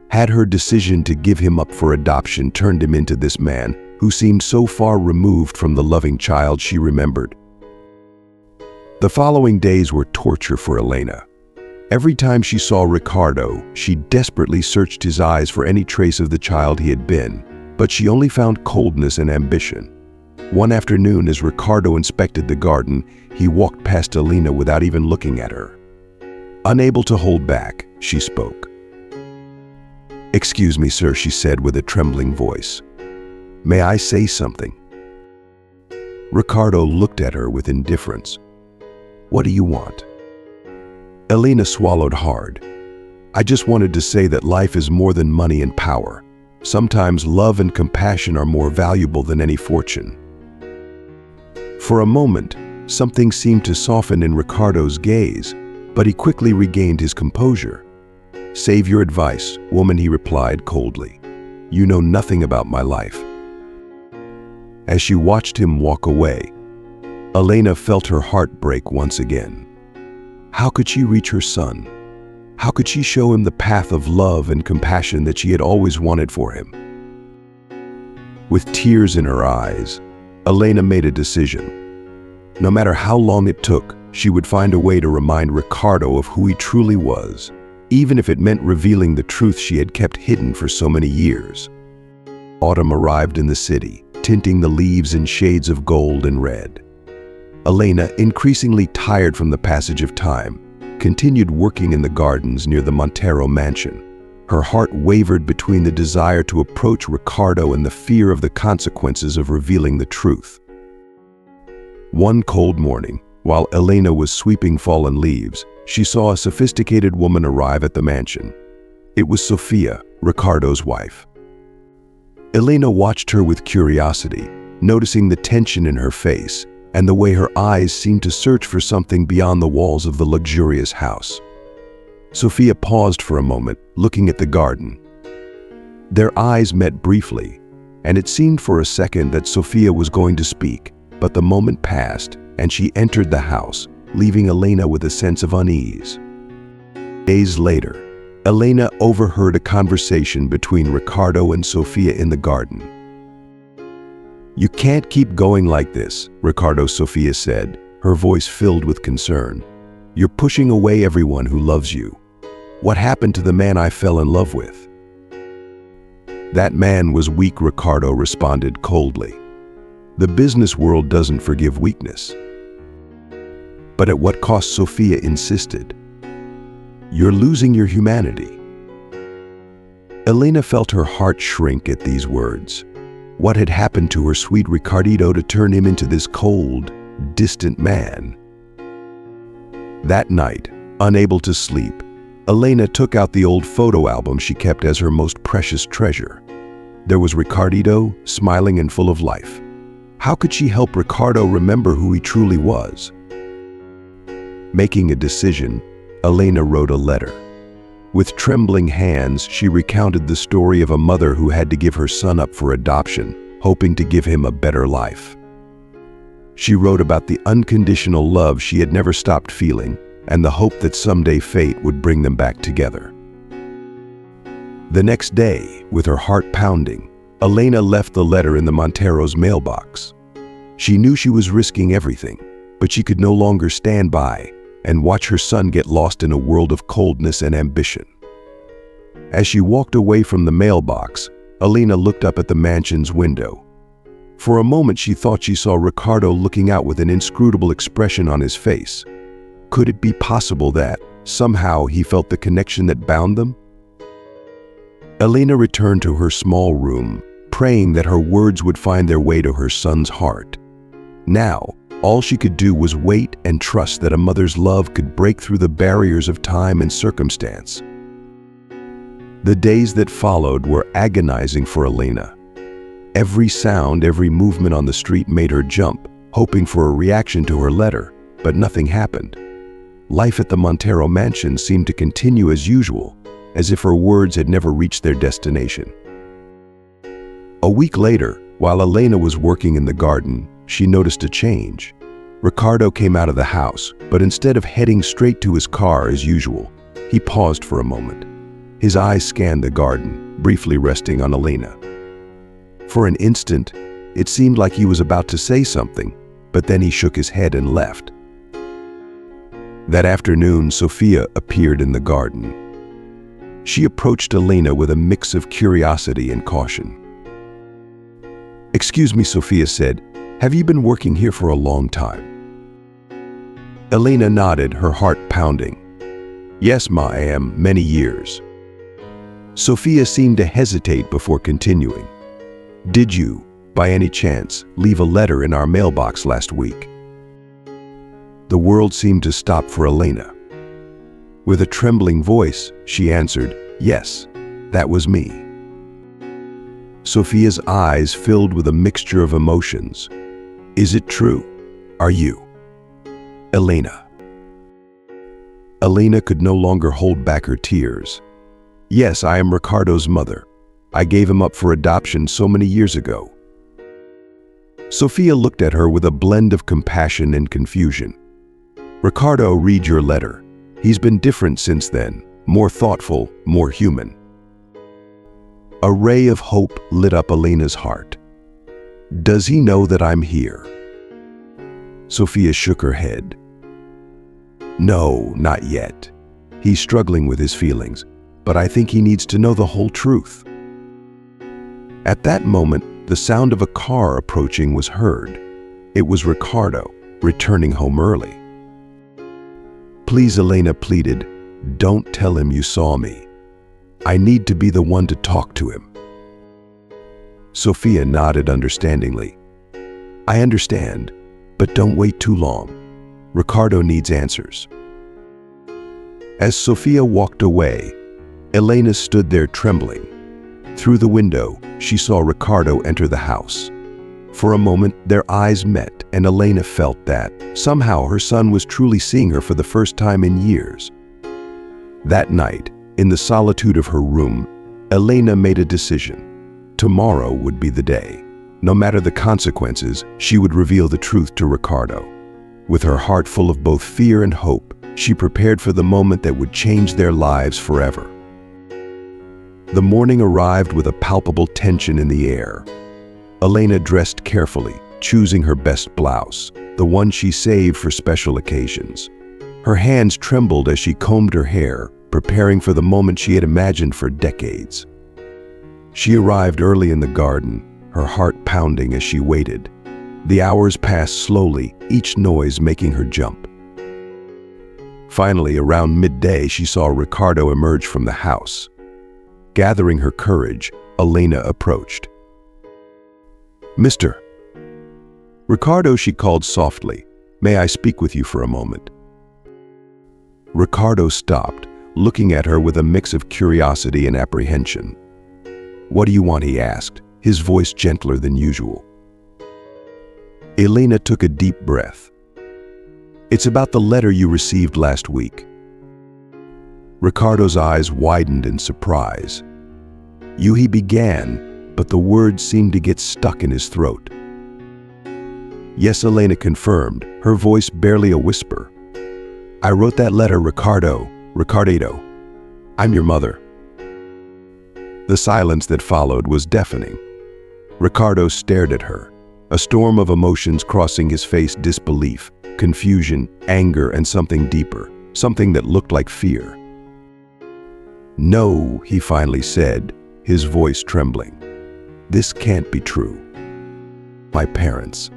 Had her decision to give him up for adoption turned him into this man who seemed so far removed from the loving child she remembered? The following days were torture for Elena. Every time she saw Ricardo, she desperately searched his eyes for any trace of the child he had been, but she only found coldness and ambition. One afternoon, as Ricardo inspected the garden, he walked past Elena without even looking at her. Unable to hold back, she spoke. "Excuse me, sir," she said with a trembling voice. "May I say something?" Ricardo looked at her with indifference. "What do you want?" Elena swallowed hard. "I just wanted to say that life is more than money and power. Sometimes love and compassion are more valuable than any fortune." For a moment, something seemed to soften in Ricardo's gaze, but he quickly regained his composure. "Save your advice, woman," he replied coldly. "You know nothing about my life." As she watched him walk away, Elena felt her heart break once again. How could she reach her son? How could she show him the path of love and compassion that she had always wanted for him? With tears in her eyes, Elena made a decision. No matter how long it took, she would find a way to remind Ricardo of who he truly was, even if it meant revealing the truth she had kept hidden for so many years. Autumn arrived in the city, tinting the leaves in shades of gold and red. Elena, increasingly tired from the passage of time, continued working in the gardens near the Montero mansion. Her heart wavered between the desire to approach Ricardo and the fear of the consequences of revealing the truth. One cold morning, while Elena was sweeping fallen leaves, she saw a sophisticated woman arrive at the mansion. It was Sofia, Ricardo's wife. Elena watched her with curiosity, noticing the tension in her face and the way her eyes seemed to search for something beyond the walls of the luxurious house. Sofia paused for a moment, looking at the garden. Their eyes met briefly, and it seemed for a second that Sofia was going to speak, but the moment passed, and she entered the house, leaving Elena with a sense of unease. Days later, Elena overheard a conversation between Ricardo and Sofia in the garden. "You can't keep going like this," Ricardo, Sofia said, her voice filled with concern. "You're pushing away everyone who loves you. What happened to the man I fell in love with?" That man was weak, Ricardo responded coldly. The business world doesn't forgive weakness. But at what cost? Sophia insisted. You're losing your humanity. Elena felt her heart shrink at these words. What had happened to her sweet Ricardito to turn him into this cold, distant man? That night, unable to sleep, Elena took out the old photo album she kept as her most precious treasure. There was Ricardito, smiling and full of life. How could she help Ricardo remember who he truly was? Making a decision, Elena wrote a letter. With trembling hands, she recounted the story of a mother who had to give her son up for adoption, hoping to give him a better life. She wrote about the unconditional love she had never stopped feeling and the hope that someday fate would bring them back together. The next day, with her heart pounding, Elena left the letter in the Montero's mailbox. She knew she was risking everything, but she could no longer stand by and watch her son get lost in a world of coldness and ambition. As she walked away from the mailbox, Elena looked up at the mansion's window. For a moment she thought she saw Ricardo looking out with an inscrutable expression on his face. Could it be possible that, somehow, he felt the connection that bound them? Elena returned to her small room, praying that her words would find their way to her son's heart. Now, all she could do was wait and trust that a mother's love could break through the barriers of time and circumstance. The days that followed were agonizing for Elena. Every sound, every movement on the street made her jump, hoping for a reaction to her letter, but nothing happened. Life at the Montero mansion seemed to continue as usual, as if her words had never reached their destination. A week later, while Elena was working in the garden, she noticed a change. Ricardo came out of the house, but instead of heading straight to his car as usual, he paused for a moment. His eyes scanned the garden, briefly resting on Elena. For an instant, it seemed like he was about to say something, but then he shook his head and left. That afternoon, Sophia appeared in the garden. She approached Elena with a mix of curiosity and caution. "Excuse me," Sophia said, "have you been working here for a long time?" Elena nodded, her heart pounding. "Yes, ma, I am, many years." Sophia seemed to hesitate before continuing. "Did you, by any chance, leave a letter in our mailbox last week?" The world seemed to stop for Elena. With a trembling voice, she answered, "Yes, that was me." Sophia's eyes filled with a mixture of emotions. "Is it true? Are you Elena?" Elena could no longer hold back her tears. "Yes, I am Ricardo's mother. I gave him up for adoption so many years ago." Sophia looked at her with a blend of compassion and confusion. "Ricardo, read your letter. He's been different since then, more thoughtful, more human." A ray of hope lit up Elena's heart. "Does he know that I'm here?" Sophia shook her head. "No, not yet. He's struggling with his feelings, but I think he needs to know the whole truth." At that moment, the sound of a car approaching was heard. It was Ricardo, returning home early. "Please," Elena pleaded, "don't tell him you saw me. I need to be the one to talk to him." Sophia nodded understandingly. "I understand, but don't wait too long. Ricardo needs answers." As Sophia walked away, Elena stood there trembling. Through the window, she saw Ricardo enter the house. For a moment, their eyes met, and Elena felt that, somehow, her son was truly seeing her for the first time in years. That night, in the solitude of her room, Elena made a decision. Tomorrow would be the day. No matter the consequences, she would reveal the truth to Ricardo. With her heart full of both fear and hope, she prepared for the moment that would change their lives forever. The morning arrived with a palpable tension in the air. Elena dressed carefully, choosing her best blouse, the one she saved for special occasions. Her hands trembled as she combed her hair, preparing for the moment she had imagined for decades. She arrived early in the garden, her heart pounding as she waited. The hours passed slowly, each noise making her jump. Finally, around midday, she saw Ricardo emerge from the house. Gathering her courage, Elena approached. "Mister." "Ricardo," she called softly. "May I speak with you for a moment?" Ricardo stopped, looking at her with a mix of curiosity and apprehension. "What do you want?" he asked, his voice gentler than usual. Elena took a deep breath. "It's about the letter you received last week." Ricardo's eyes widened in surprise. "You," he began, but the words seemed to get stuck in his throat. "Yes," Elena confirmed, her voice barely a whisper. "I wrote that letter, Ricardo. I'm your mother." The silence that followed was deafening. Ricardo stared at her, a storm of emotions crossing his face: disbelief, confusion, anger, and something deeper, something that looked like fear. "No," he finally said, his voice trembling. "This can't be true. My parents.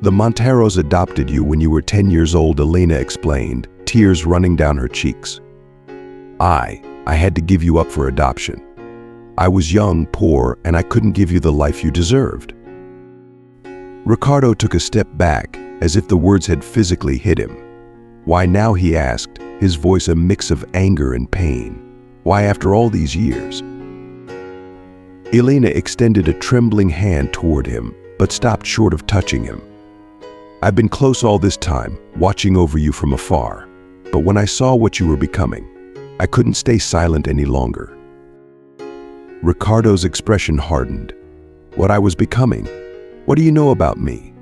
The Monteros adopted you when you were 10 years old," Elena explained, tears running down her cheeks. I had to give you up for adoption. I was young, poor, and I couldn't give you the life you deserved." Ricardo took a step back, as if the words had physically hit him. "Why now?" he asked, his voice a mix of anger and pain. "Why after all these years?" Elena extended a trembling hand toward him, but stopped short of touching him. "I've been close all this time, watching over you from afar. But when I saw what you were becoming, I couldn't stay silent any longer." Ricardo's expression hardened. "What I was becoming? What do you know about me?"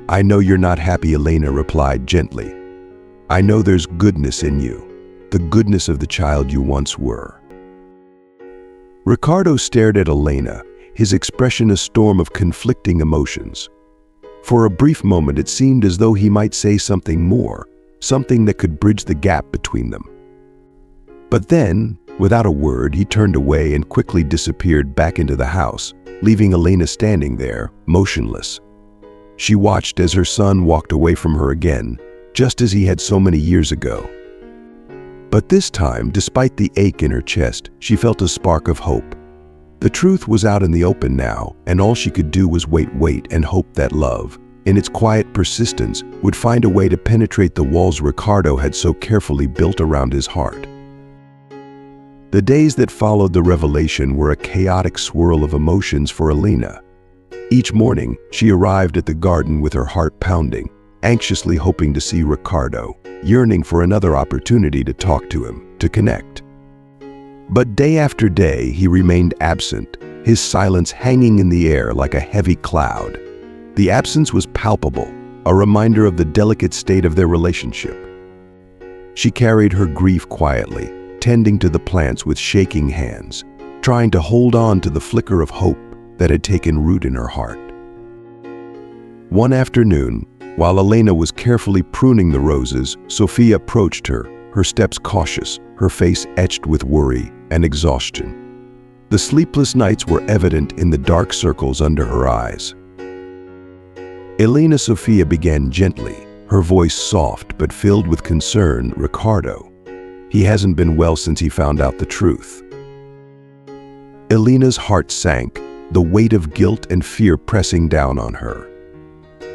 "I know you're not happy," Elena replied gently. "I know there's goodness in you, the goodness of the child you once were." Ricardo stared at Elena, his expression a storm of conflicting emotions. For a brief moment, it seemed as though he might say something more, something that could bridge the gap between them. But then, without a word, he turned away and quickly disappeared back into the house, leaving Elena standing there, motionless. She watched as her son walked away from her again, just as he had so many years ago. But this time, despite the ache in her chest, she felt a spark of hope. The truth was out in the open now, and all she could do was wait and hope that love, in its quiet persistence, would find a way to penetrate the walls Ricardo had so carefully built around his heart. The days that followed the revelation were a chaotic swirl of emotions for Elena. Each morning, she arrived at the garden with her heart pounding, anxiously hoping to see Ricardo, yearning for another opportunity to talk to him, to connect. But day after day, he remained absent, his silence hanging in the air like a heavy cloud. The absence was palpable, a reminder of the delicate state of their relationship. She carried her grief quietly, tending to the plants with shaking hands, trying to hold on to the flicker of hope that had taken root in her heart. One afternoon, while Elena was carefully pruning the roses, Sophia approached her, her steps cautious, her face etched with worry and exhaustion. The sleepless nights were evident in the dark circles under her eyes. Sophia began gently, her voice soft but filled with concern. "Ricardo. He hasn't been well since he found out the truth." Elena's heart sank, the weight of guilt and fear pressing down on her.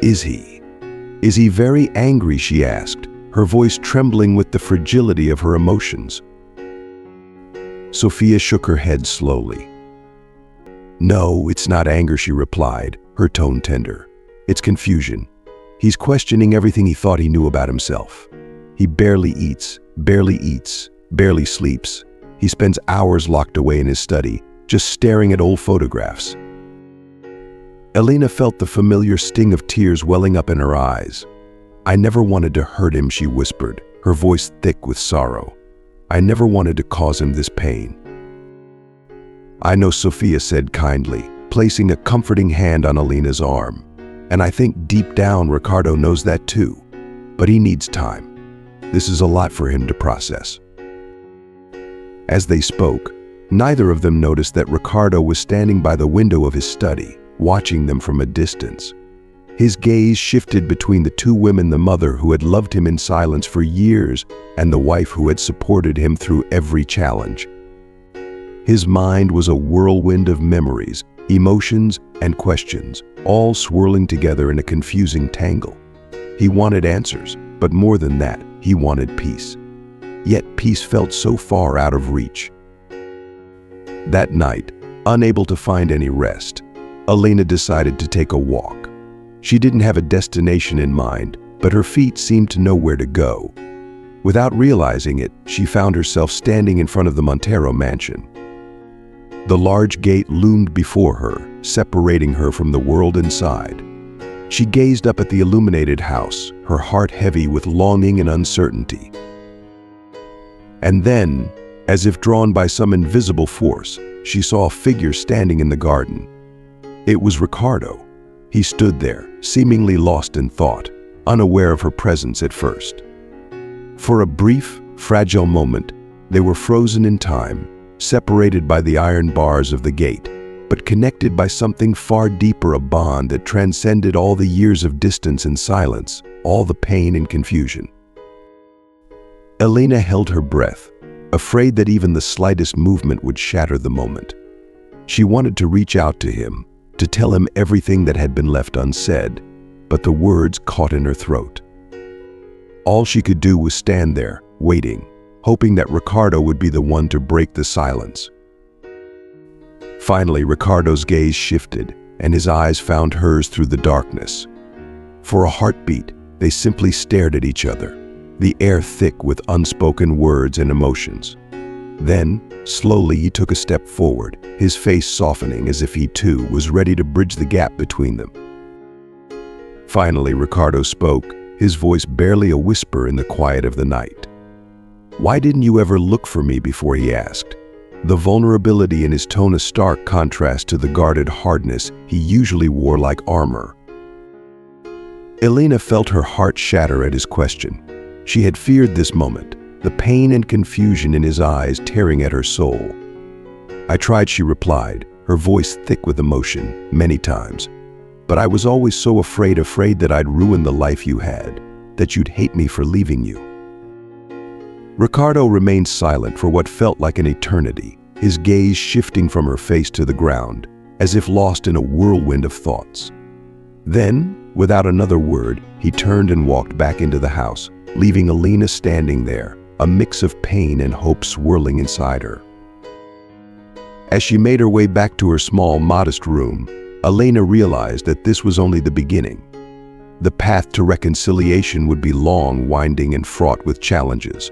Is he very angry?" she asked, her voice trembling with the fragility of her emotions. Sophia shook her head slowly. "No, it's not anger," she replied, her tone tender. "It's confusion. He's questioning everything he thought he knew about himself. He barely eats, barely sleeps. He spends hours locked away in his study, just staring at old photographs." Elena felt the familiar sting of tears welling up in her eyes. "I never wanted to hurt him," she whispered, her voice thick with sorrow. "I never wanted to cause him this pain." "I know," Sophia said kindly, placing a comforting hand on Elena's arm. "And I think deep down Ricardo knows that too. But he needs time. This is a lot for him to process." As they spoke, Neither of them noticed that Ricardo was standing by the window of his study, watching them from a distance. His gaze shifted between the two women, the mother who had loved him in silence for years and the wife who had supported him through every challenge. His mind was a whirlwind of memories, emotions, and questions, all swirling together in a confusing tangle. He wanted answers, but more than that, he wanted peace. Yet peace felt so far out of reach. That night, unable to find any rest, Elena decided to take a walk. She didn't have a destination in mind, but her feet seemed to know where to go. Without realizing it, she found herself standing in front of the Montero mansion. The large gate loomed before her, separating her from the world inside. She gazed up at the illuminated house, her heart heavy with longing and uncertainty. And then, as if drawn by some invisible force, she saw a figure standing in the garden. It was Ricardo. He stood there, seemingly lost in thought, unaware of her presence at first. For a brief, fragile moment, they were frozen in time, separated by the iron bars of the gate, but connected by something far deeper, a bond that transcended all the years of distance and silence, all the pain and confusion. Elena held her breath, afraid that even the slightest movement would shatter the moment. She wanted to reach out to him, to tell him everything that had been left unsaid, but the words caught in her throat. All she could do was stand there, waiting, hoping that Ricardo would be the one to break the silence. Finally, Ricardo's gaze shifted, and his eyes found hers through the darkness. For a heartbeat, they simply stared at each other, the air thick with unspoken words and emotions. Then, slowly he took a step forward, his face softening as if he too was ready to bridge the gap between them. Finally, Ricardo spoke, his voice barely a whisper in the quiet of the night. "Why didn't you ever look for me before?" he asked, the vulnerability in his tone a stark contrast to the guarded hardness he usually wore like armor. Elena felt her heart shatter at his question. She had feared this moment, the pain and confusion in his eyes tearing at her soul. "I tried," she replied, her voice thick with emotion, "many times. But I was always so afraid that I'd ruin the life you had, that you'd hate me for leaving you." Ricardo remained silent for what felt like an eternity, his gaze shifting from her face to the ground, as if lost in a whirlwind of thoughts. Then, without another word, he turned and walked back into the house, leaving Elena standing there, a mix of pain and hope swirling inside her. As she made her way back to her small, modest room, Elena realized that this was only the beginning. The path to reconciliation would be long, winding, and fraught with challenges.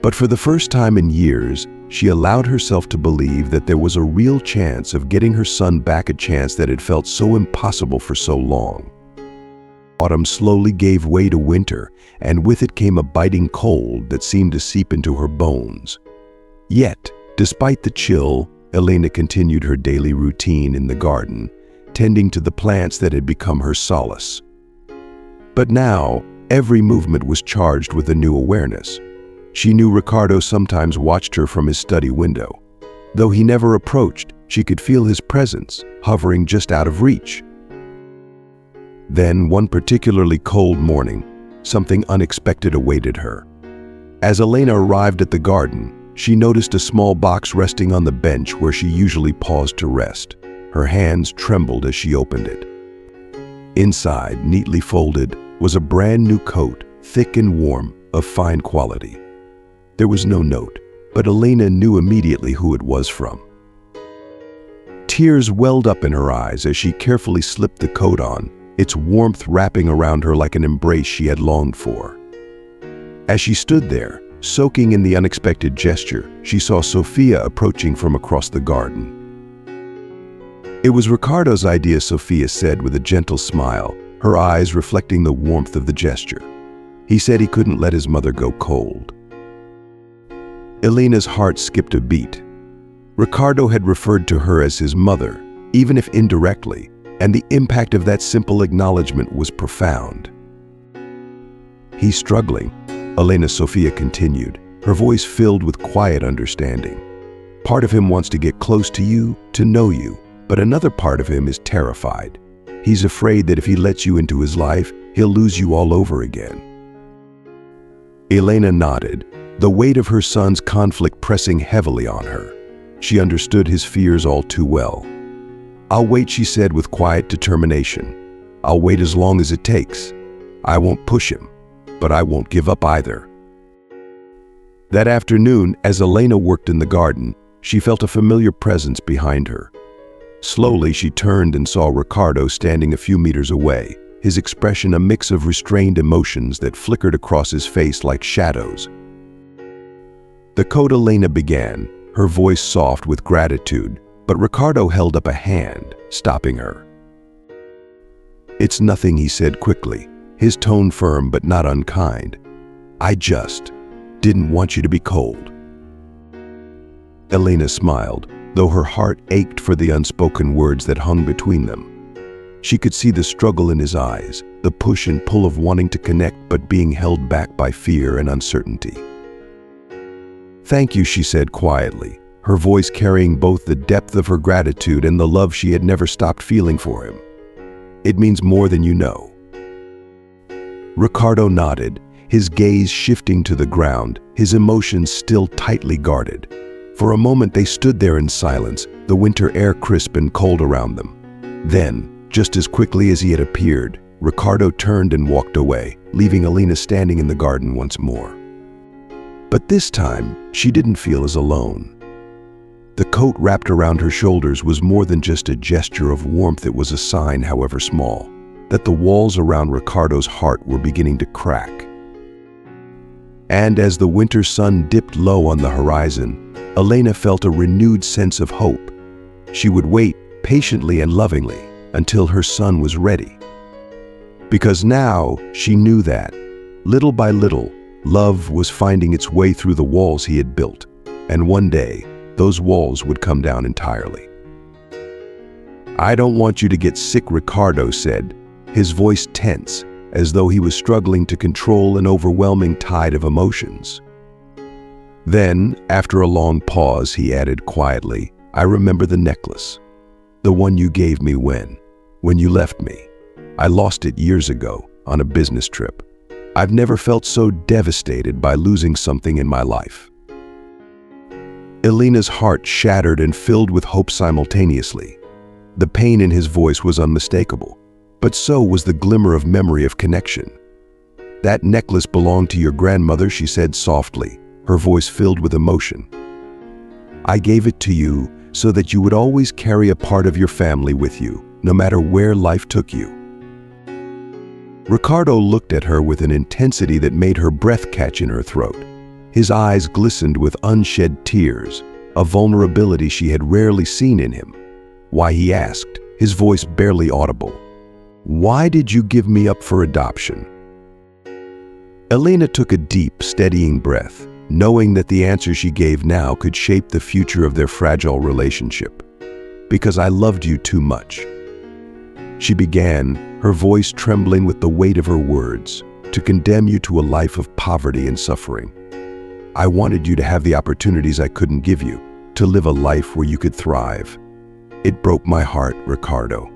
But for the first time in years, she allowed herself to believe that there was a real chance of getting her son back, a chance that had felt so impossible for so long. Autumn slowly gave way to winter, and with it came a biting cold that seemed to seep into her bones. Yet, despite the chill, Elena continued her daily routine in the garden, tending to the plants that had become her solace. But now, every movement was charged with a new awareness. She knew Ricardo sometimes watched her from his study window. Though he never approached, she could feel his presence, hovering just out of reach. Then, one particularly cold morning, something unexpected awaited her. As Elena arrived at the garden, she noticed a small box resting on the bench where she usually paused to rest. Her hands trembled as she opened it. Inside, neatly folded, was a brand new coat, thick and warm, of fine quality. There was no note, but Elena knew immediately who it was from. Tears welled up in her eyes as she carefully slipped the coat on, its warmth wrapping around her like an embrace she had longed for. As she stood there, soaking in the unexpected gesture, she saw Sofia approaching from across the garden. "It was Ricardo's idea," Sofia said with a gentle smile, her eyes reflecting the warmth of the gesture. "He said he couldn't let his mother go cold." Elena's heart skipped a beat. Ricardo had referred to her as his mother, even if indirectly, and the impact of that simple acknowledgement was profound. "He's struggling," Elena Sofia continued, her voice filled with quiet understanding. Part of him wants to get close to you, to know you, but another part of him is terrified. He's afraid that if he lets you into his life, he'll lose you all over again. Elena nodded, the weight of her son's conflict pressing heavily on her. She understood his fears all too well. "I'll wait," she said with quiet determination. "I'll wait as long as it takes. I won't push him, but I won't give up either." That afternoon, as Elena worked in the garden, she felt a familiar presence behind her. Slowly, she turned and saw Ricardo standing a few meters away, his expression a mix of restrained emotions that flickered across his face like shadows. The code Elena began, her voice soft with gratitude, but Ricardo held up a hand, stopping her. "It's nothing," he said quickly, his tone firm but not unkind. "I just didn't want you to be cold." Elena smiled, though her heart ached for the unspoken words that hung between them. She could see the struggle in his eyes, the push and pull of wanting to connect but being held back by fear and uncertainty. "Thank you," she said quietly, her voice carrying both the depth of her gratitude and the love she had never stopped feeling for him. "It means more than you know." Ricardo nodded, his gaze shifting to the ground, his emotions still tightly guarded. For a moment they stood there in silence, the winter air crisp and cold around them. Then, just as quickly as he had appeared, Ricardo turned and walked away, leaving Elena standing in the garden once more. But this time, she didn't feel as alone. The coat wrapped around her shoulders was more than just a gesture of warmth. It was a sign, however small, that the walls around Ricardo's heart were beginning to crack. And as the winter sun dipped low on the horizon, Elena felt a renewed sense of hope. She would wait patiently and lovingly until her son was ready. Because now she knew that, little by little, love was finding its way through the walls he had built, and one day, those walls would come down entirely. "I don't want you to get sick," Ricardo said, his voice tense, as though he was struggling to control an overwhelming tide of emotions. Then, after a long pause, he added quietly, "I remember the necklace. The one you gave me when you left me. I lost it years ago on a business trip. I've never felt so devastated by losing something in my life." Elena's heart shattered and filled with hope simultaneously. The pain in his voice was unmistakable, but so was the glimmer of memory of connection. "That necklace belonged to your grandmother," she said softly, her voice filled with emotion. "I gave it to you so that you would always carry a part of your family with you, no matter where life took you." Ricardo looked at her with an intensity that made her breath catch in her throat. His eyes glistened with unshed tears, a vulnerability she had rarely seen in him. "Why?" he asked, his voice barely audible. "Why did you give me up for adoption?" Elena took a deep, steadying breath, knowing that the answer she gave now could shape the future of their fragile relationship. "Because I loved you too much," she began, her voice trembling with the weight of her words, "to condemn you to a life of poverty and suffering. I wanted you to have the opportunities I couldn't give you, to live a life where you could thrive. It broke my heart, Ricardo.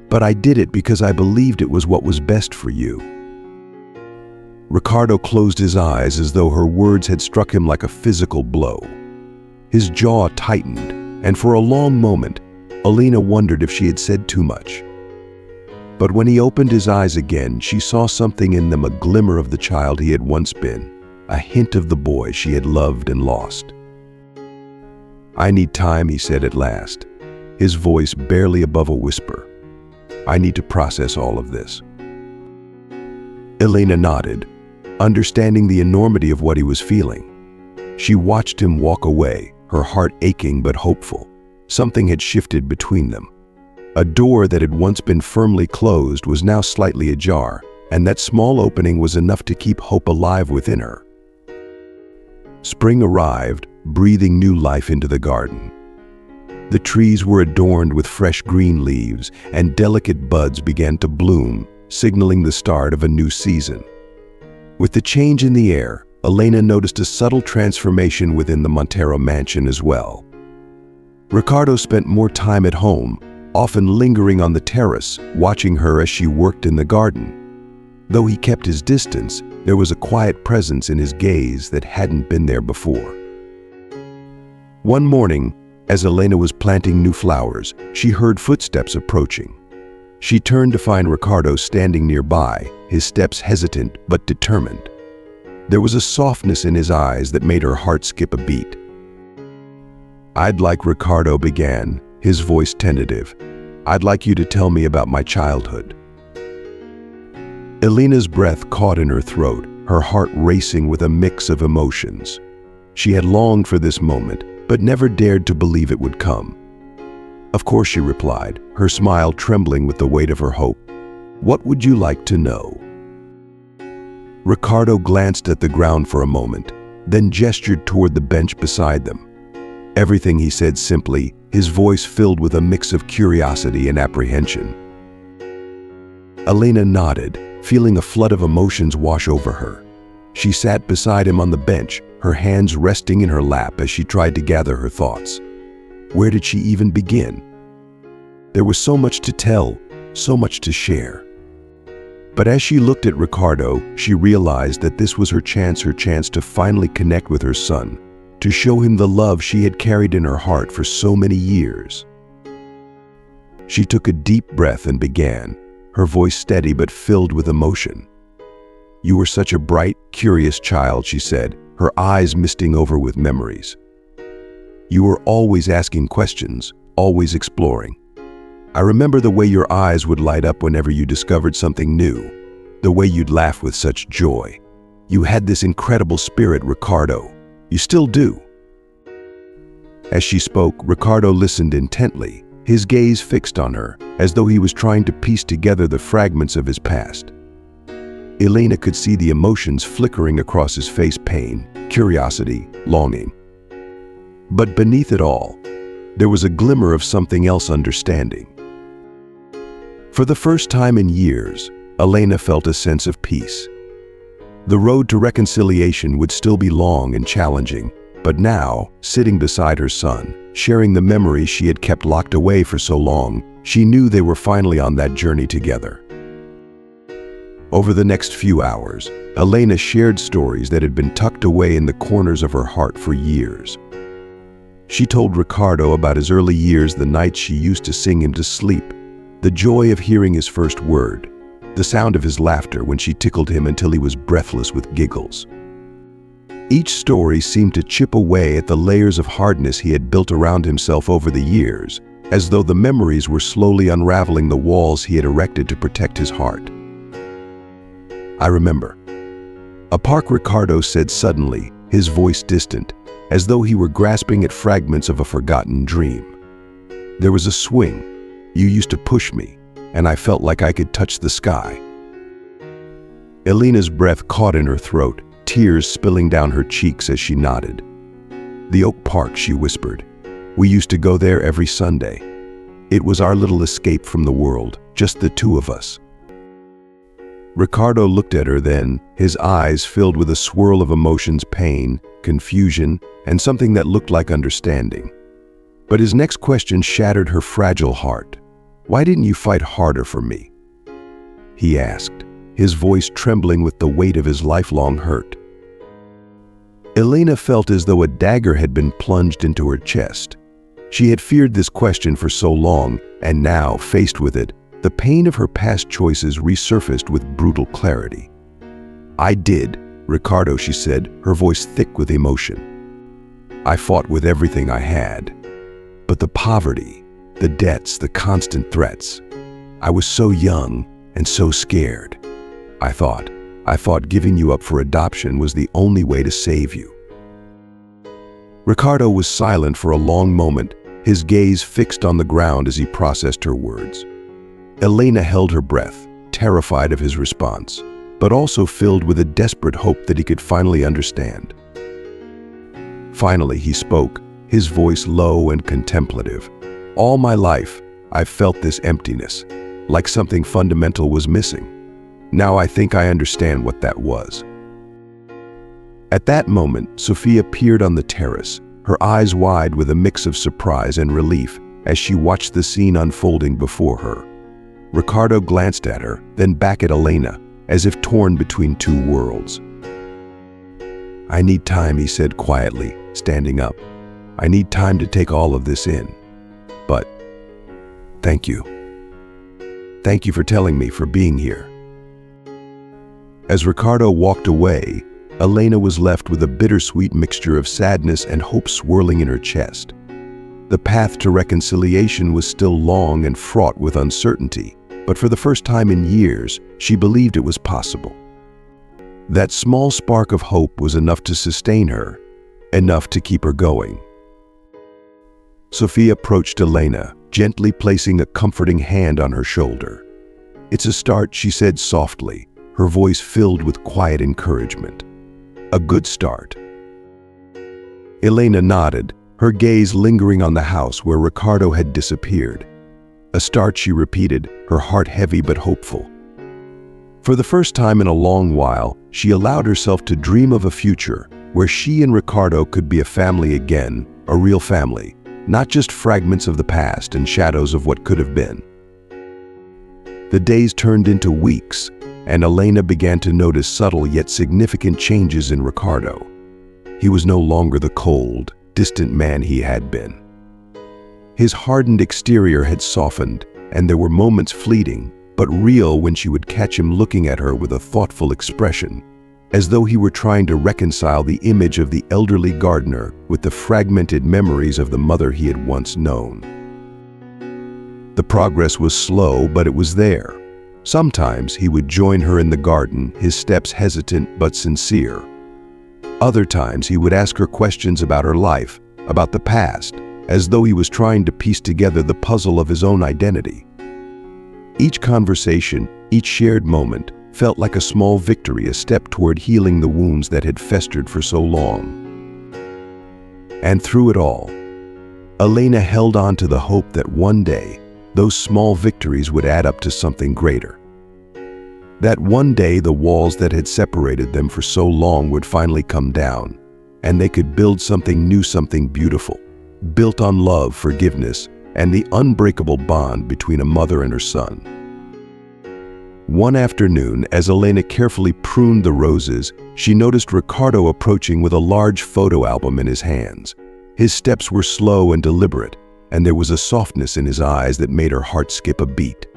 But I did it because I believed it was what was best for you." Ricardo closed his eyes as though her words had struck him like a physical blow. His jaw tightened, and for a long moment, Elena wondered if she had said too much. But when he opened his eyes again, she saw something in them, a glimmer of the child he had once been, a hint of the boy she had loved and lost. "I need time," he said at last, his voice barely above a whisper. "I need to process all of this." Elena nodded, understanding the enormity of what he was feeling. She watched him walk away, her heart aching but hopeful. Something had shifted between them. A door that had once been firmly closed was now slightly ajar, and that small opening was enough to keep hope alive within her. Spring arrived, breathing new life into the garden. The trees were adorned with fresh green leaves, and delicate buds began to bloom, signaling the start of a new season. With the change in the air, Elena noticed a subtle transformation within the Montero mansion as well. Ricardo spent more time at home, often lingering on the terrace, watching her as she worked in the garden. Though he kept his distance, there was a quiet presence in his gaze that hadn't been there before. One morning, as Elena was planting new flowers, she heard footsteps approaching. She turned to find Ricardo standing nearby, his steps hesitant but determined. There was a softness in his eyes that made her heart skip a beat. "I'd like," Ricardo began, his voice tentative. "I'd like you to tell me about my childhood." Elena's breath caught in her throat, her heart racing with a mix of emotions. She had longed for this moment, but never dared to believe it would come. "Of course," she replied, her smile trembling with the weight of her hope. "What would you like to know?" Ricardo glanced at the ground for a moment, then gestured toward the bench beside them. Everything he said simply, his voice filled with a mix of curiosity and apprehension. Elena nodded, feeling a flood of emotions wash over her. She sat beside him on the bench, her hands resting in her lap as she tried to gather her thoughts. Where did she even begin? There was so much to tell, so much to share. But as she looked at Ricardo, she realized that this was her chance to finally connect with her son, to show him the love she had carried in her heart for so many years. She took a deep breath and began, her voice steady but filled with emotion. "You were such a bright, curious child," she said, her eyes misting over with memories. "You were always asking questions, always exploring. I remember the way your eyes would light up whenever you discovered something new, the way you'd laugh with such joy. You had this incredible spirit, Ricardo. You still do." As she spoke, Ricardo listened intently, his gaze fixed on her, as though he was trying to piece together the fragments of his past. Elena could see the emotions flickering across his face: pain, curiosity, longing. But beneath it all, there was a glimmer of something else: understanding. For the first time in years, Elena felt a sense of peace. The road to reconciliation would still be long and challenging, but now, sitting beside her son, sharing the memories she had kept locked away for so long, she knew they were finally on that journey together. Over the next few hours, Elena shared stories that had been tucked away in the corners of her heart for years. She told Ricardo about his early years, the nights she used to sing him to sleep, the joy of hearing his first word, the sound of his laughter when she tickled him until he was breathless with giggles. Each story seemed to chip away at the layers of hardness he had built around himself over the years, as though the memories were slowly unraveling the walls he had erected to protect his heart. "I remember," a park, Ricardo said suddenly, his voice distant, as though he were grasping at fragments of a forgotten dream. "There was a swing. You used to push me, and I felt like I could touch the sky." Elena's breath caught in her throat, tears spilling down her cheeks as she nodded. "The Oak Park," she whispered. "We used to go there every Sunday. It was our little escape from the world, just the two of us." Ricardo looked at her then, his eyes filled with a swirl of emotions: pain, confusion, and something that looked like understanding. But his next question shattered her fragile heart. "Why didn't you fight harder for me?" he asked, his voice trembling with the weight of his lifelong hurt. Elena felt as though a dagger had been plunged into her chest. She had feared this question for so long, and now, faced with it, the pain of her past choices resurfaced with brutal clarity. "I did, Ricardo," she said, her voice thick with emotion. "I fought with everything I had. But the poverty, the debts, the constant threats. I was so young and so scared. I thought giving you up for adoption was the only way to save you." Ricardo was silent for a long moment, his gaze fixed on the ground as he processed her words. Elena held her breath, terrified of his response, but also filled with a desperate hope that he could finally understand. Finally, he spoke, his voice low and contemplative. "All my life, I've felt this emptiness, like something fundamental was missing. Now I think I understand what that was." At that moment, Sophia peered on the terrace, her eyes wide with a mix of surprise and relief as she watched the scene unfolding before her. Ricardo glanced at her, then back at Elena, as if torn between two worlds. "I need time," he said quietly, standing up. "I need time to take all of this in. But thank you. Thank you for telling me, for being here." As Ricardo walked away, Elena was left with a bittersweet mixture of sadness and hope swirling in her chest. The path to reconciliation was still long and fraught with uncertainty, but for the first time in years, she believed it was possible. That small spark of hope was enough to sustain her, enough to keep her going. Sophia approached Elena, gently placing a comforting hand on her shoulder. "It's a start," she said softly, her voice filled with quiet encouragement. "A good start." Elena nodded, her gaze lingering on the house where Ricardo had disappeared. "A start," she repeated, her heart heavy but hopeful. For the first time in a long while, she allowed herself to dream of a future where she and Ricardo could be a family again, a real family, not just fragments of the past and shadows of what could have been. The days turned into weeks, and Elena began to notice subtle yet significant changes in Ricardo. He was no longer the cold, distant man he had been. His hardened exterior had softened, and there were moments fleeting, but real, when she would catch him looking at her with a thoughtful expression, as though he were trying to reconcile the image of the elderly gardener with the fragmented memories of the mother he had once known. The progress was slow, but it was there. Sometimes he would join her in the garden, his steps hesitant but sincere. Other times he would ask her questions about her life, about the past, as though he was trying to piece together the puzzle of his own identity. Each conversation, each shared moment, felt like a small victory, a step toward healing the wounds that had festered for so long. And through it all, Elena held on to the hope that one day, those small victories would add up to something greater. That one day the walls that had separated them for so long would finally come down, and they could build something new, something beautiful, built on love, forgiveness, and the unbreakable bond between a mother and her son. One afternoon, as Elena carefully pruned the roses, she noticed Ricardo approaching with a large photo album in his hands. His steps were slow and deliberate, and there was a softness in his eyes that made her heart skip a beat.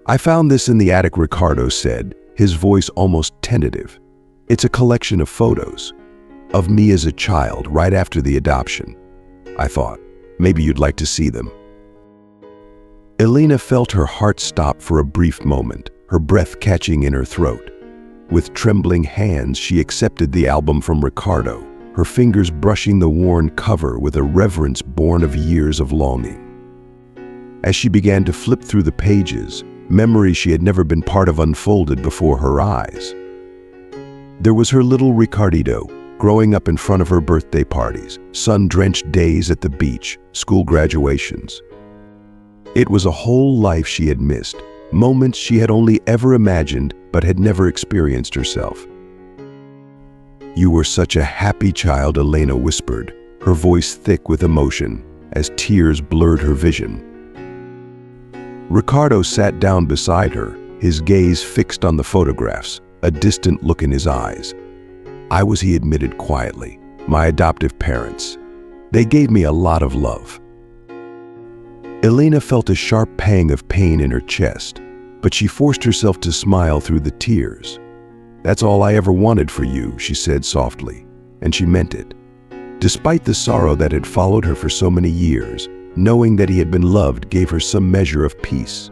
"I found this in the attic," Ricardo said, his voice almost tentative. "It's a collection of photos of me as a child right after the adoption. I thought, maybe you'd like to see them." Elena felt her heart stop for a brief moment, her breath catching in her throat. With trembling hands, she accepted the album from Ricardo, her fingers brushing the worn cover with a reverence born of years of longing. As she began to flip through the pages, memories she had never been part of unfolded before her eyes. There was her little Ricardito, growing up in front of her birthday parties, sun-drenched days at the beach, school graduations. It was a whole life she had missed, moments she had only ever imagined but had never experienced herself. "You were such a happy child," Elena whispered, her voice thick with emotion, as tears blurred her vision. Ricardo sat down beside her, his gaze fixed on the photographs, a distant look in his eyes. "I was," he admitted quietly, "my adoptive parents. They gave me a lot of love." Elena felt a sharp pang of pain in her chest, but she forced herself to smile through the tears. "That's all I ever wanted for you," she said softly, and she meant it. Despite the sorrow that had followed her for so many years, knowing that he had been loved gave her some measure of peace.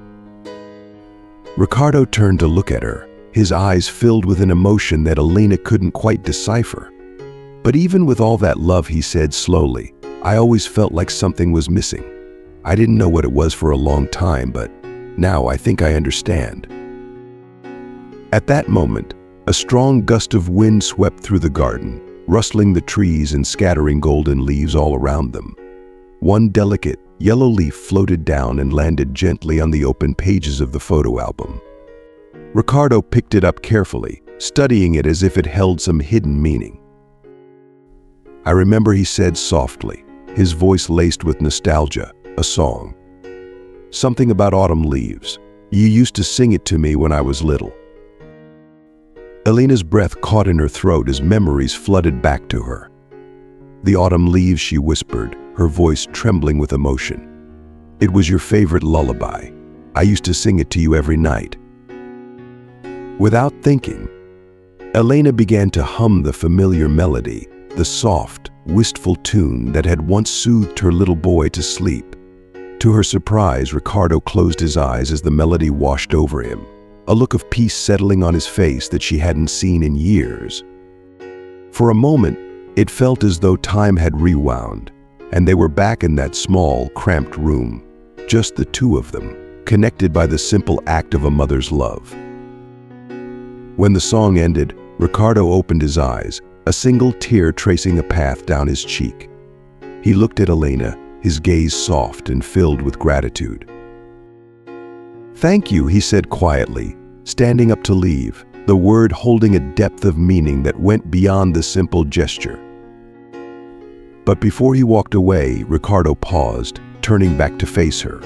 Ricardo turned to look at her, his eyes filled with an emotion that Elena couldn't quite decipher. "But even with all that love," he said slowly, "I always felt like something was missing. I didn't know what it was for a long time, but now I think I understand." At that moment, a strong gust of wind swept through the garden, rustling the trees and scattering golden leaves all around them. One delicate, yellow leaf floated down and landed gently on the open pages of the photo album. Ricardo picked it up carefully, studying it as if it held some hidden meaning. I remember he said softly, his voice laced with nostalgia, a song. Something about autumn leaves. You used to sing it to me when I was little. Elena's breath caught in her throat as memories flooded back to her. The autumn leaves, she whispered, her voice trembling with emotion. It was your favorite lullaby. I used to sing it to you every night. Without thinking, Elena began to hum the familiar melody, the soft, wistful tune that had once soothed her little boy to sleep. To her surprise, Ricardo closed his eyes as the melody washed over him, a look of peace settling on his face that she hadn't seen in years. For a moment, it felt as though time had rewound, and they were back in that small, cramped room, just the two of them, connected by the simple act of a mother's love. When the song ended, Ricardo opened his eyes, a single tear tracing a path down his cheek. He looked at Elena, his gaze soft and filled with gratitude. "Thank you," he said quietly, standing up to leave, the word holding a depth of meaning that went beyond the simple gesture. But before he walked away, Ricardo paused, turning back to face her.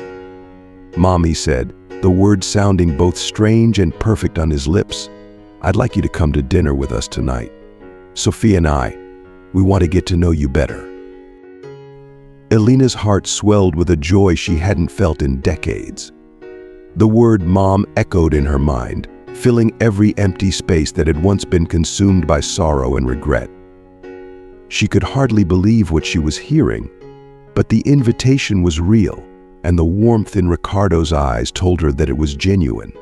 "Mom," he said, the word sounding both strange and perfect on his lips, "I'd like you to come to dinner with us tonight. Sophia and we want to get to know you better." Elena's heart swelled with a joy she hadn't felt in decades. The word mom echoed in her mind, filling every empty space that had once been consumed by sorrow and regret. She could hardly believe what she was hearing, but the invitation was real, and the warmth in Ricardo's eyes told her that it was genuine.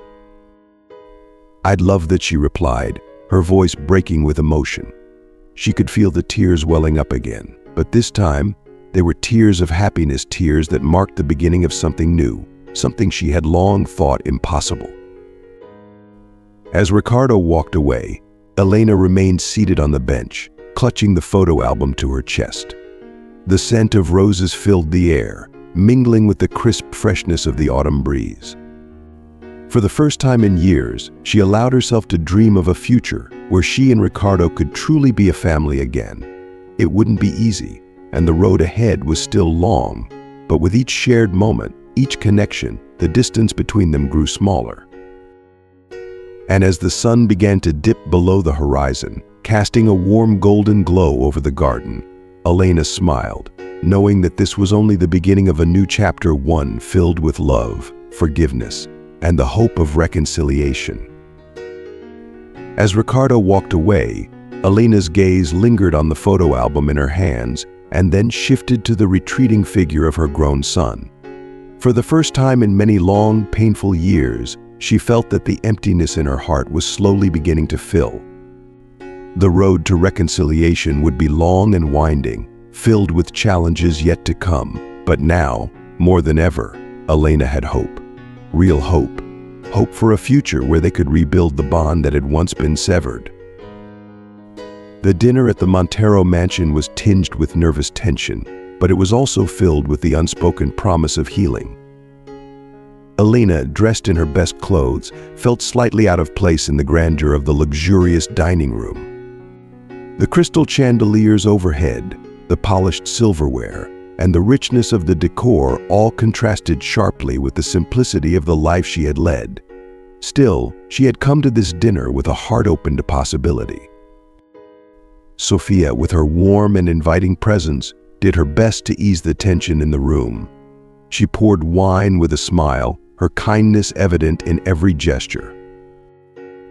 "I'd love that," she replied, her voice breaking with emotion. She could feel the tears welling up again, but this time, they were tears of happiness, tears that marked the beginning of something new, something she had long thought impossible. As Ricardo walked away, Elena remained seated on the bench, clutching the photo album to her chest. The scent of roses filled the air, mingling with the crisp freshness of the autumn breeze. For the first time in years, she allowed herself to dream of a future where she and Ricardo could truly be a family again. It wouldn't be easy, and the road ahead was still long, but with each shared moment, each connection, the distance between them grew smaller. And as the sun began to dip below the horizon, casting a warm golden glow over the garden, Elena smiled, knowing that this was only the beginning of a new chapter, one filled with love, forgiveness, and the hope of reconciliation. As Ricardo walked away, Elena's gaze lingered on the photo album in her hands and then shifted to the retreating figure of her grown son. For the first time in many long, painful years, she felt that the emptiness in her heart was slowly beginning to fill. The road to reconciliation would be long and winding, filled with challenges yet to come, but now, more than ever, Elena had hope. Real hope. Hope for a future where they could rebuild the bond that had once been severed. The dinner at the Montero mansion was tinged with nervous tension, but it was also filled with the unspoken promise of healing. Elena, dressed in her best clothes, felt slightly out of place in the grandeur of the luxurious dining room. The crystal chandeliers overhead, the polished silverware, and the richness of the decor all contrasted sharply with the simplicity of the life she had led. Still, she had come to this dinner with a heart open to possibility. Sophia, with her warm and inviting presence, did her best to ease the tension in the room. She poured wine with a smile, her kindness evident in every gesture.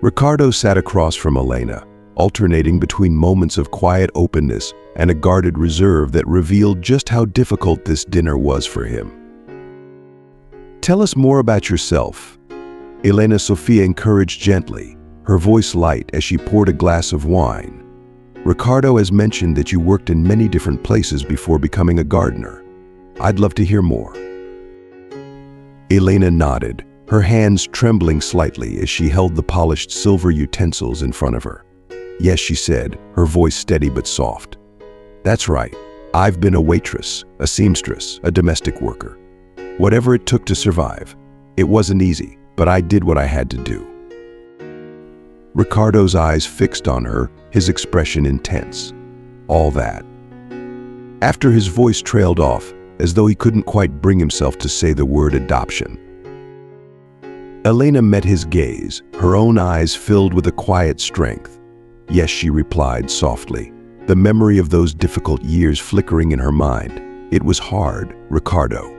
Ricardo sat across from Elena, alternating between moments of quiet openness and a guarded reserve that revealed just how difficult this dinner was for him. "Tell us more about yourself," Elena Sofia encouraged gently, her voice light as she poured a glass of wine. "Ricardo has mentioned that you worked in many different places before becoming a gardener. I'd love to hear more." Elena nodded, her hands trembling slightly as she held the polished silver utensils in front of her. "Yes," she said, her voice steady but soft. "That's right. I've been a waitress, a seamstress, a domestic worker. Whatever it took to survive. It wasn't easy, but I did what I had to do." Ricardo's eyes fixed on her, his expression intense. All that. After his voice trailed off, as though he couldn't quite bring himself to say the word adoption. Elena met his gaze, her own eyes filled with a quiet strength. Yes, she replied softly, the memory of those difficult years flickering in her mind. It was hard, Ricardo,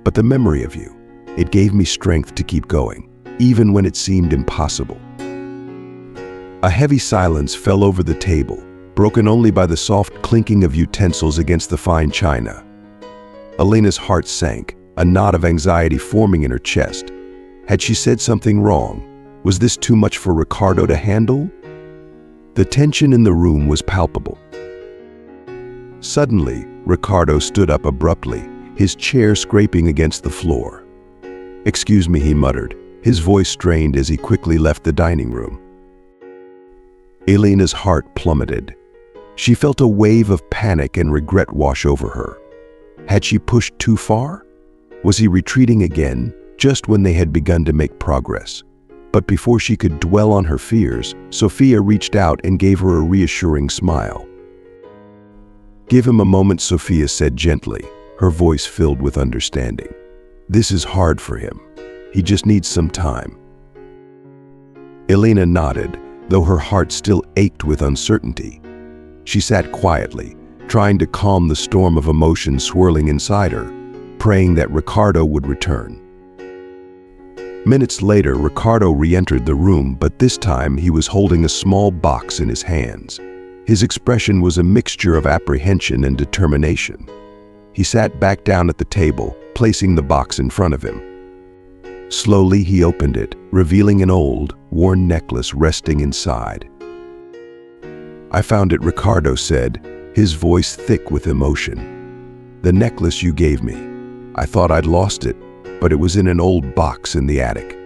but the memory of you, it gave me strength to keep going, even when it seemed impossible. A heavy silence fell over the table, broken only by the soft clinking of utensils against the fine china. Elena's heart sank, a knot of anxiety forming in her chest. Had she said something wrong? Was this too much for Ricardo to handle? The tension in the room was palpable. Suddenly, Ricardo stood up abruptly, his chair scraping against the floor. "Excuse me," he muttered, his voice strained as he quickly left the dining room. Elena's heart plummeted. She felt a wave of panic and regret wash over her. Had she pushed too far? Was he retreating again, just when they had begun to make progress? But before she could dwell on her fears, Sophia reached out and gave her a reassuring smile. "Give him a moment," Sophia said gently, her voice filled with understanding. "This is hard for him. He just needs some time." Elena nodded, though her heart still ached with uncertainty. She sat quietly, trying to calm the storm of emotion swirling inside her, praying that Ricardo would return. Minutes later, Ricardo re-entered the room, but this time he was holding a small box in his hands. His expression was a mixture of apprehension and determination. He sat back down at the table, placing the box in front of him. Slowly, he opened it, revealing an old, worn necklace resting inside. "I found it," Ricardo said, his voice thick with emotion. "The necklace you gave me. I thought I'd lost it, but it was in an old box in the attic.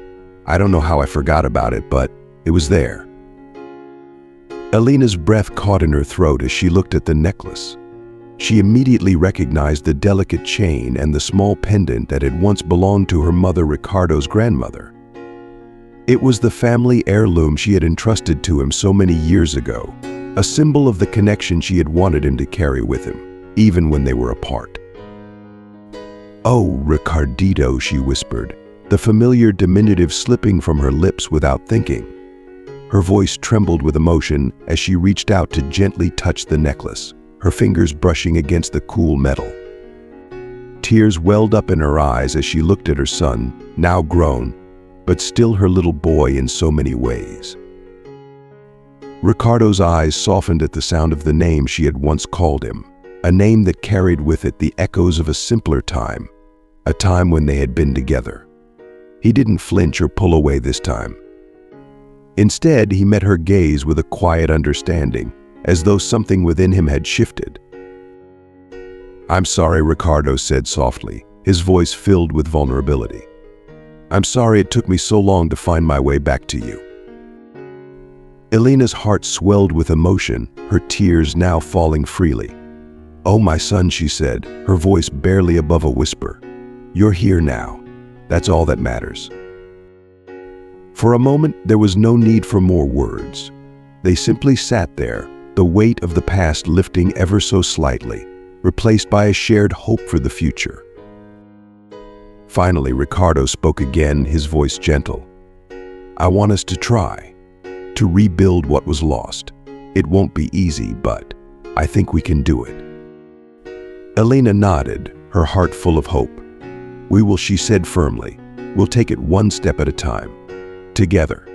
I don't know how I forgot about it, but it was there." Elena's breath caught in her throat as she looked at the necklace. She immediately recognized the delicate chain and the small pendant that had once belonged to her mother, Ricardo's grandmother. It was the family heirloom she had entrusted to him so many years ago, a symbol of the connection she had wanted him to carry with him, even when they were apart. "Oh, Ricardito," she whispered, the familiar diminutive slipping from her lips without thinking. Her voice trembled with emotion as she reached out to gently touch the necklace, her fingers brushing against the cool metal. Tears welled up in her eyes as she looked at her son, now grown, but still her little boy in so many ways. Ricardo's eyes softened at the sound of the name she had once called him, a name that carried with it the echoes of a simpler time, a time when they had been together. He didn't flinch or pull away this time. Instead, he met her gaze with a quiet understanding, as though something within him had shifted. "I'm sorry," Ricardo said softly, his voice filled with vulnerability. "I'm sorry it took me so long to find my way back to you." Elena's heart swelled with emotion, her tears now falling freely. "Oh, my son," she said, her voice barely above a whisper. "You're here now. That's all that matters." For a moment, there was no need for more words. They simply sat there, the weight of the past lifting ever so slightly, replaced by a shared hope for the future. Finally, Ricardo spoke again, his voice gentle. "I want us to try, to rebuild what was lost. It won't be easy, but I think we can do it." Elena nodded, her heart full of hope. "We will," she said firmly. "We'll take it one step at a time. Together."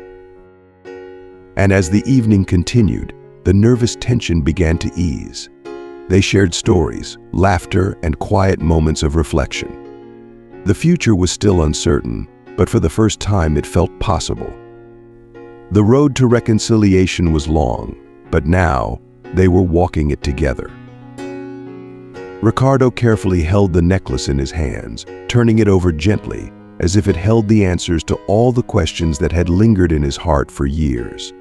And as the evening continued, the nervous tension began to ease. They shared stories, laughter, and quiet moments of reflection. The future was still uncertain, but for the first time it felt possible. The road to reconciliation was long, but now they were walking it together. Ricardo carefully held the necklace in his hands, turning it over gently, as if it held the answers to all the questions that had lingered in his heart for years.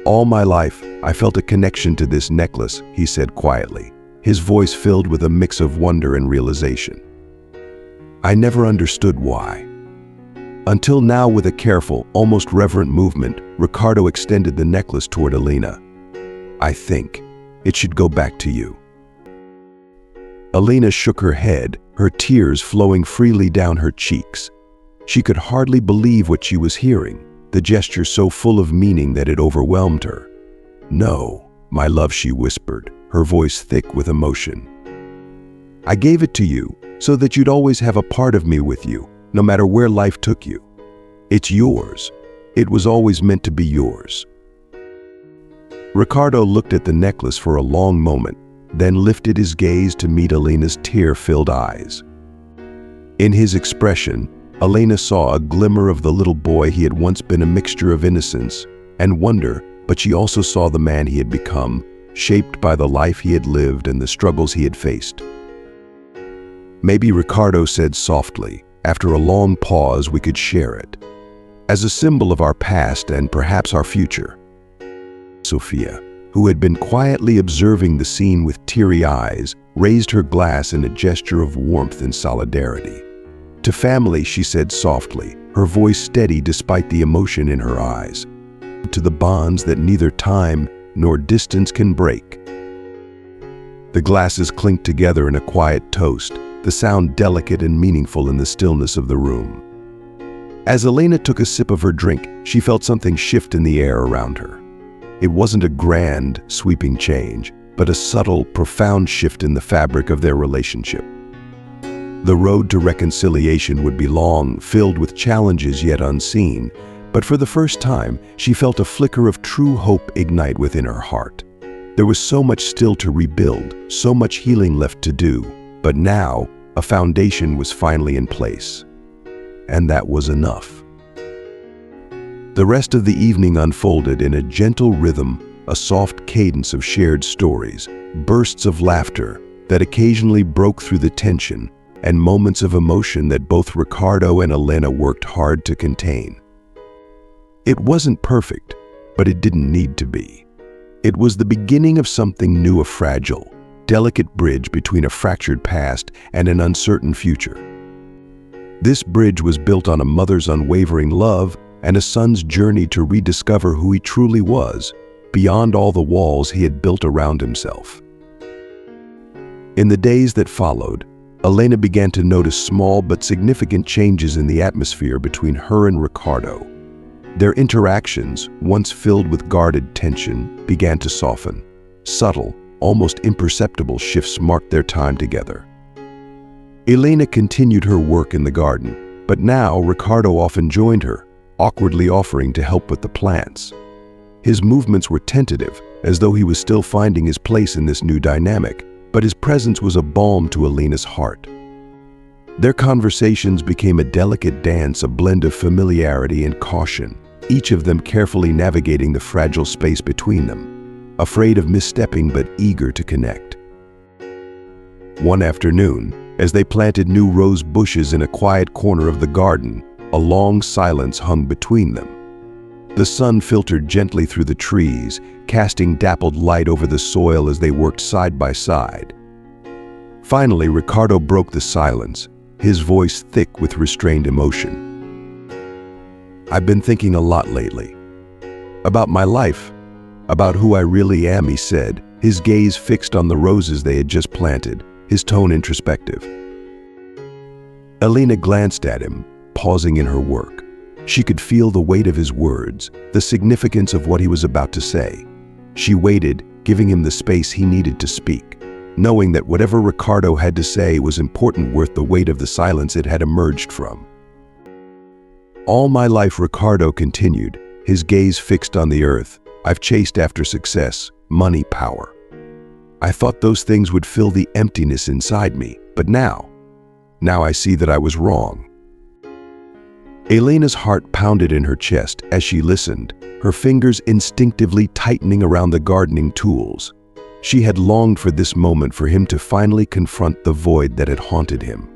"All my life, I felt a connection to this necklace," he said quietly, his voice filled with a mix of wonder and realization. "I never understood why." Until now, with a careful, almost reverent movement, Ricardo extended the necklace toward Elena. "I think it should go back to you." Elena shook her head, her tears flowing freely down her cheeks. She could hardly believe what she was hearing, the gesture so full of meaning that it overwhelmed her. "No, my love," she whispered, her voice thick with emotion. "I gave it to you so that you'd always have a part of me with you, no matter where life took you. It's yours. It was always meant to be yours." Ricardo looked at the necklace for a long moment, then lifted his gaze to meet Elena's tear-filled eyes. In his expression, Elena saw a glimmer of the little boy he had once been, a mixture of innocence and wonder, but she also saw the man he had become, shaped by the life he had lived and the struggles he had faced. "Maybe," Ricardo said softly, after a long pause, "we could share it. As a symbol of our past and perhaps our future." Sofia, who had been quietly observing the scene with teary eyes, raised her glass in a gesture of warmth and solidarity. "To family," she said softly, her voice steady despite the emotion in her eyes. "To the bonds that neither time nor distance can break." The glasses clinked together in a quiet toast, the sound delicate and meaningful in the stillness of the room. As Elena took a sip of her drink, she felt something shift in the air around her. It wasn't a grand, sweeping change, but a subtle, profound shift in the fabric of their relationship. The road to reconciliation would be long, filled with challenges yet unseen, but for the first time, she felt a flicker of true hope ignite within her heart. There was so much still to rebuild, so much healing left to do, but now, a foundation was finally in place. And that was enough. The rest of the evening unfolded in a gentle rhythm, a soft cadence of shared stories, bursts of laughter that occasionally broke through the tension, and moments of emotion that both Ricardo and Elena worked hard to contain. It wasn't perfect, but it didn't need to be. It was the beginning of something new, a fragile, delicate bridge between a fractured past and an uncertain future. This bridge was built on a mother's unwavering love and a son's journey to rediscover who he truly was, beyond all the walls he had built around himself. In the days that followed, Elena began to notice small but significant changes in the atmosphere between her and Ricardo. Their interactions, once filled with guarded tension, began to soften. Subtle, almost imperceptible shifts marked their time together. Elena continued her work in the garden, but now Ricardo often joined her, awkwardly offering to help with the plants. His movements were tentative, as though he was still finding his place in this new dynamic, but his presence was a balm to Elena's heart. Their conversations became a delicate dance, a blend of familiarity and caution, each of them carefully navigating the fragile space between them, afraid of misstepping but eager to connect. One afternoon, as they planted new rose bushes in a quiet corner of the garden, a long silence hung between them. The sun filtered gently through the trees, casting dappled light over the soil as they worked side by side. Finally, Ricardo broke the silence, his voice thick with restrained emotion. "I've been thinking a lot lately. About my life, about who I really am," he said, his gaze fixed on the roses they had just planted, his tone introspective. Elena glanced at him, pausing in her work. She could feel the weight of his words, the significance of what he was about to say. She waited, giving him the space he needed to speak, knowing that whatever Ricardo had to say was important, worth the weight of the silence it had emerged from. "All my life," Ricardo continued, his gaze fixed on the earth, "I've chased after success, money, power. I thought those things would fill the emptiness inside me, but now I see that I was wrong." Elena's heart pounded in her chest as she listened, her fingers instinctively tightening around the gardening tools. She had longed for this moment, for him to finally confront the void that had haunted him.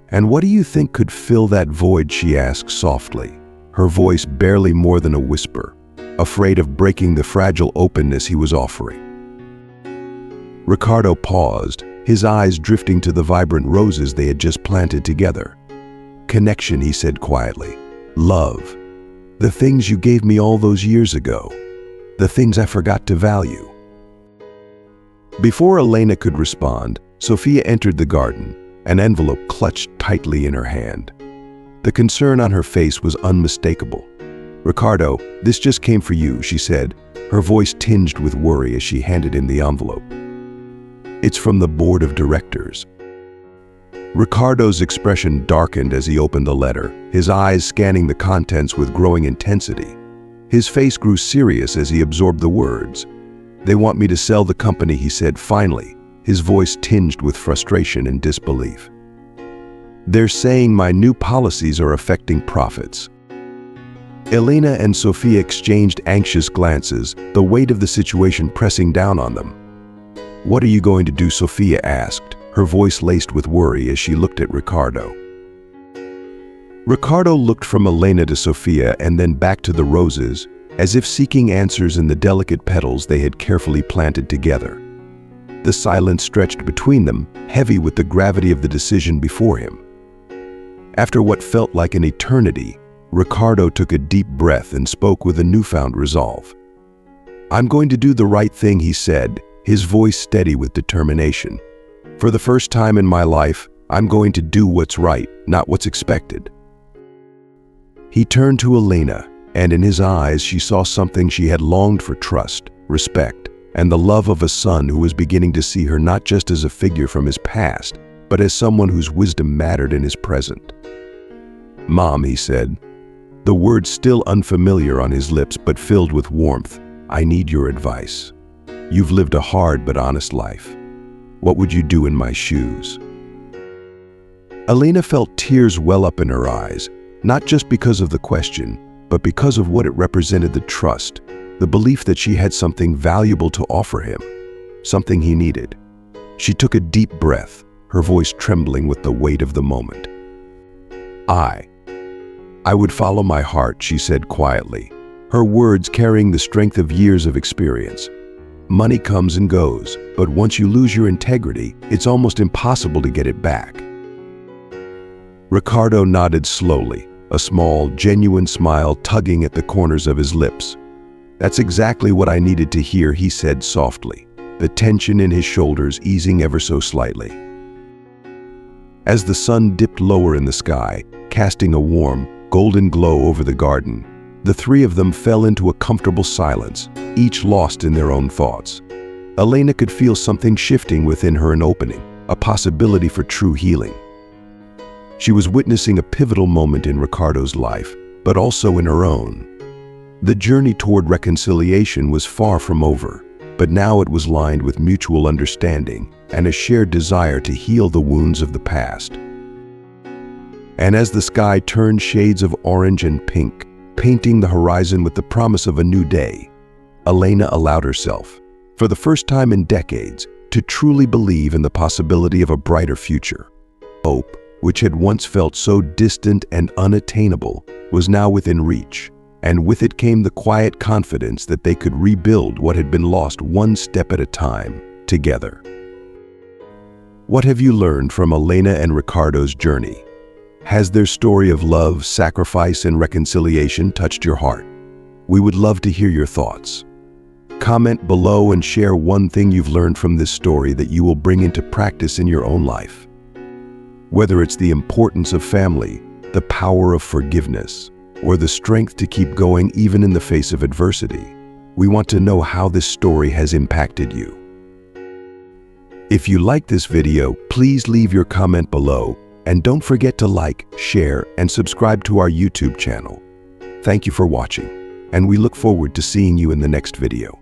"And what do you think could fill that void?" she asked softly, her voice barely more than a whisper, afraid of breaking the fragile openness he was offering. Ricardo paused, his eyes drifting to the vibrant roses they had just planted together. Connection, he said quietly. Love. The things you gave me all those years ago. The things I forgot to value. Before Elena could respond, Sophia entered the garden, an envelope clutched tightly in her hand. The concern on her face was unmistakable. "Ricardo, this just came for you," she said, her voice tinged with worry as she handed him the envelope. "It's from the board of directors." Ricardo's expression darkened as he opened the letter, his eyes scanning the contents with growing intensity. His face grew serious as he absorbed the words. "They want me to sell the company," he said finally, his voice tinged with frustration and disbelief. "They're saying my new policies are affecting profits." Elena and Sophia exchanged anxious glances, the weight of the situation pressing down on them. "What are you going to do?" Sophia asked, her voice laced with worry as she looked at Ricardo. Ricardo looked from Elena to Sophia and then back to the roses, as if seeking answers in the delicate petals they had carefully planted together. The silence stretched between them, heavy with the gravity of the decision before him. After what felt like an eternity, Ricardo took a deep breath and spoke with a newfound resolve. "I'm going to do the right thing," he said, his voice steady with determination. "For the first time in my life, I'm going to do what's right, not what's expected." He turned to Elena, and in his eyes she saw something she had longed for: trust, respect, and the love of a son who was beginning to see her not just as a figure from his past, but as someone whose wisdom mattered in his present. "Mom," he said, the words still unfamiliar on his lips but filled with warmth, "I need your advice. You've lived a hard but honest life. What would you do in my shoes?" Elena felt tears well up in her eyes, not just because of the question, but because of what it represented: the trust, the belief that she had something valuable to offer him, something he needed. She took a deep breath, her voice trembling with the weight of the moment. I would follow my heart," she said quietly, her words carrying the strength of years of experience. "Money comes and goes, but once you lose your integrity, it's almost impossible to get it back." Ricardo nodded slowly, a small, genuine smile tugging at the corners of his lips. "That's exactly what I needed to hear," he said softly, the tension in his shoulders easing ever so slightly. As the sun dipped lower in the sky, casting a warm, golden glow over the garden, the three of them fell into a comfortable silence, each lost in their own thoughts. Elena could feel something shifting within her, an opening, a possibility for true healing. She was witnessing a pivotal moment in Ricardo's life, but also in her own. The journey toward reconciliation was far from over, but now it was lined with mutual understanding and a shared desire to heal the wounds of the past. And as the sky turned shades of orange and pink, painting the horizon with the promise of a new day, Elena allowed herself, for the first time in decades, to truly believe in the possibility of a brighter future. Hope, which had once felt so distant and unattainable, was now within reach, and with it came the quiet confidence that they could rebuild what had been lost one step at a time, together. What have you learned from Elena and Ricardo's journey? Has their story of love, sacrifice, and reconciliation touched your heart? We would love to hear your thoughts. Comment below and share one thing you've learned from this story that you will bring into practice in your own life. Whether it's the importance of family, the power of forgiveness, or the strength to keep going even in the face of adversity, we want to know how this story has impacted you. If you like this video, please leave your comment below, and don't forget to like, share, and subscribe to our YouTube channel. Thank you for watching, and we look forward to seeing you in the next video.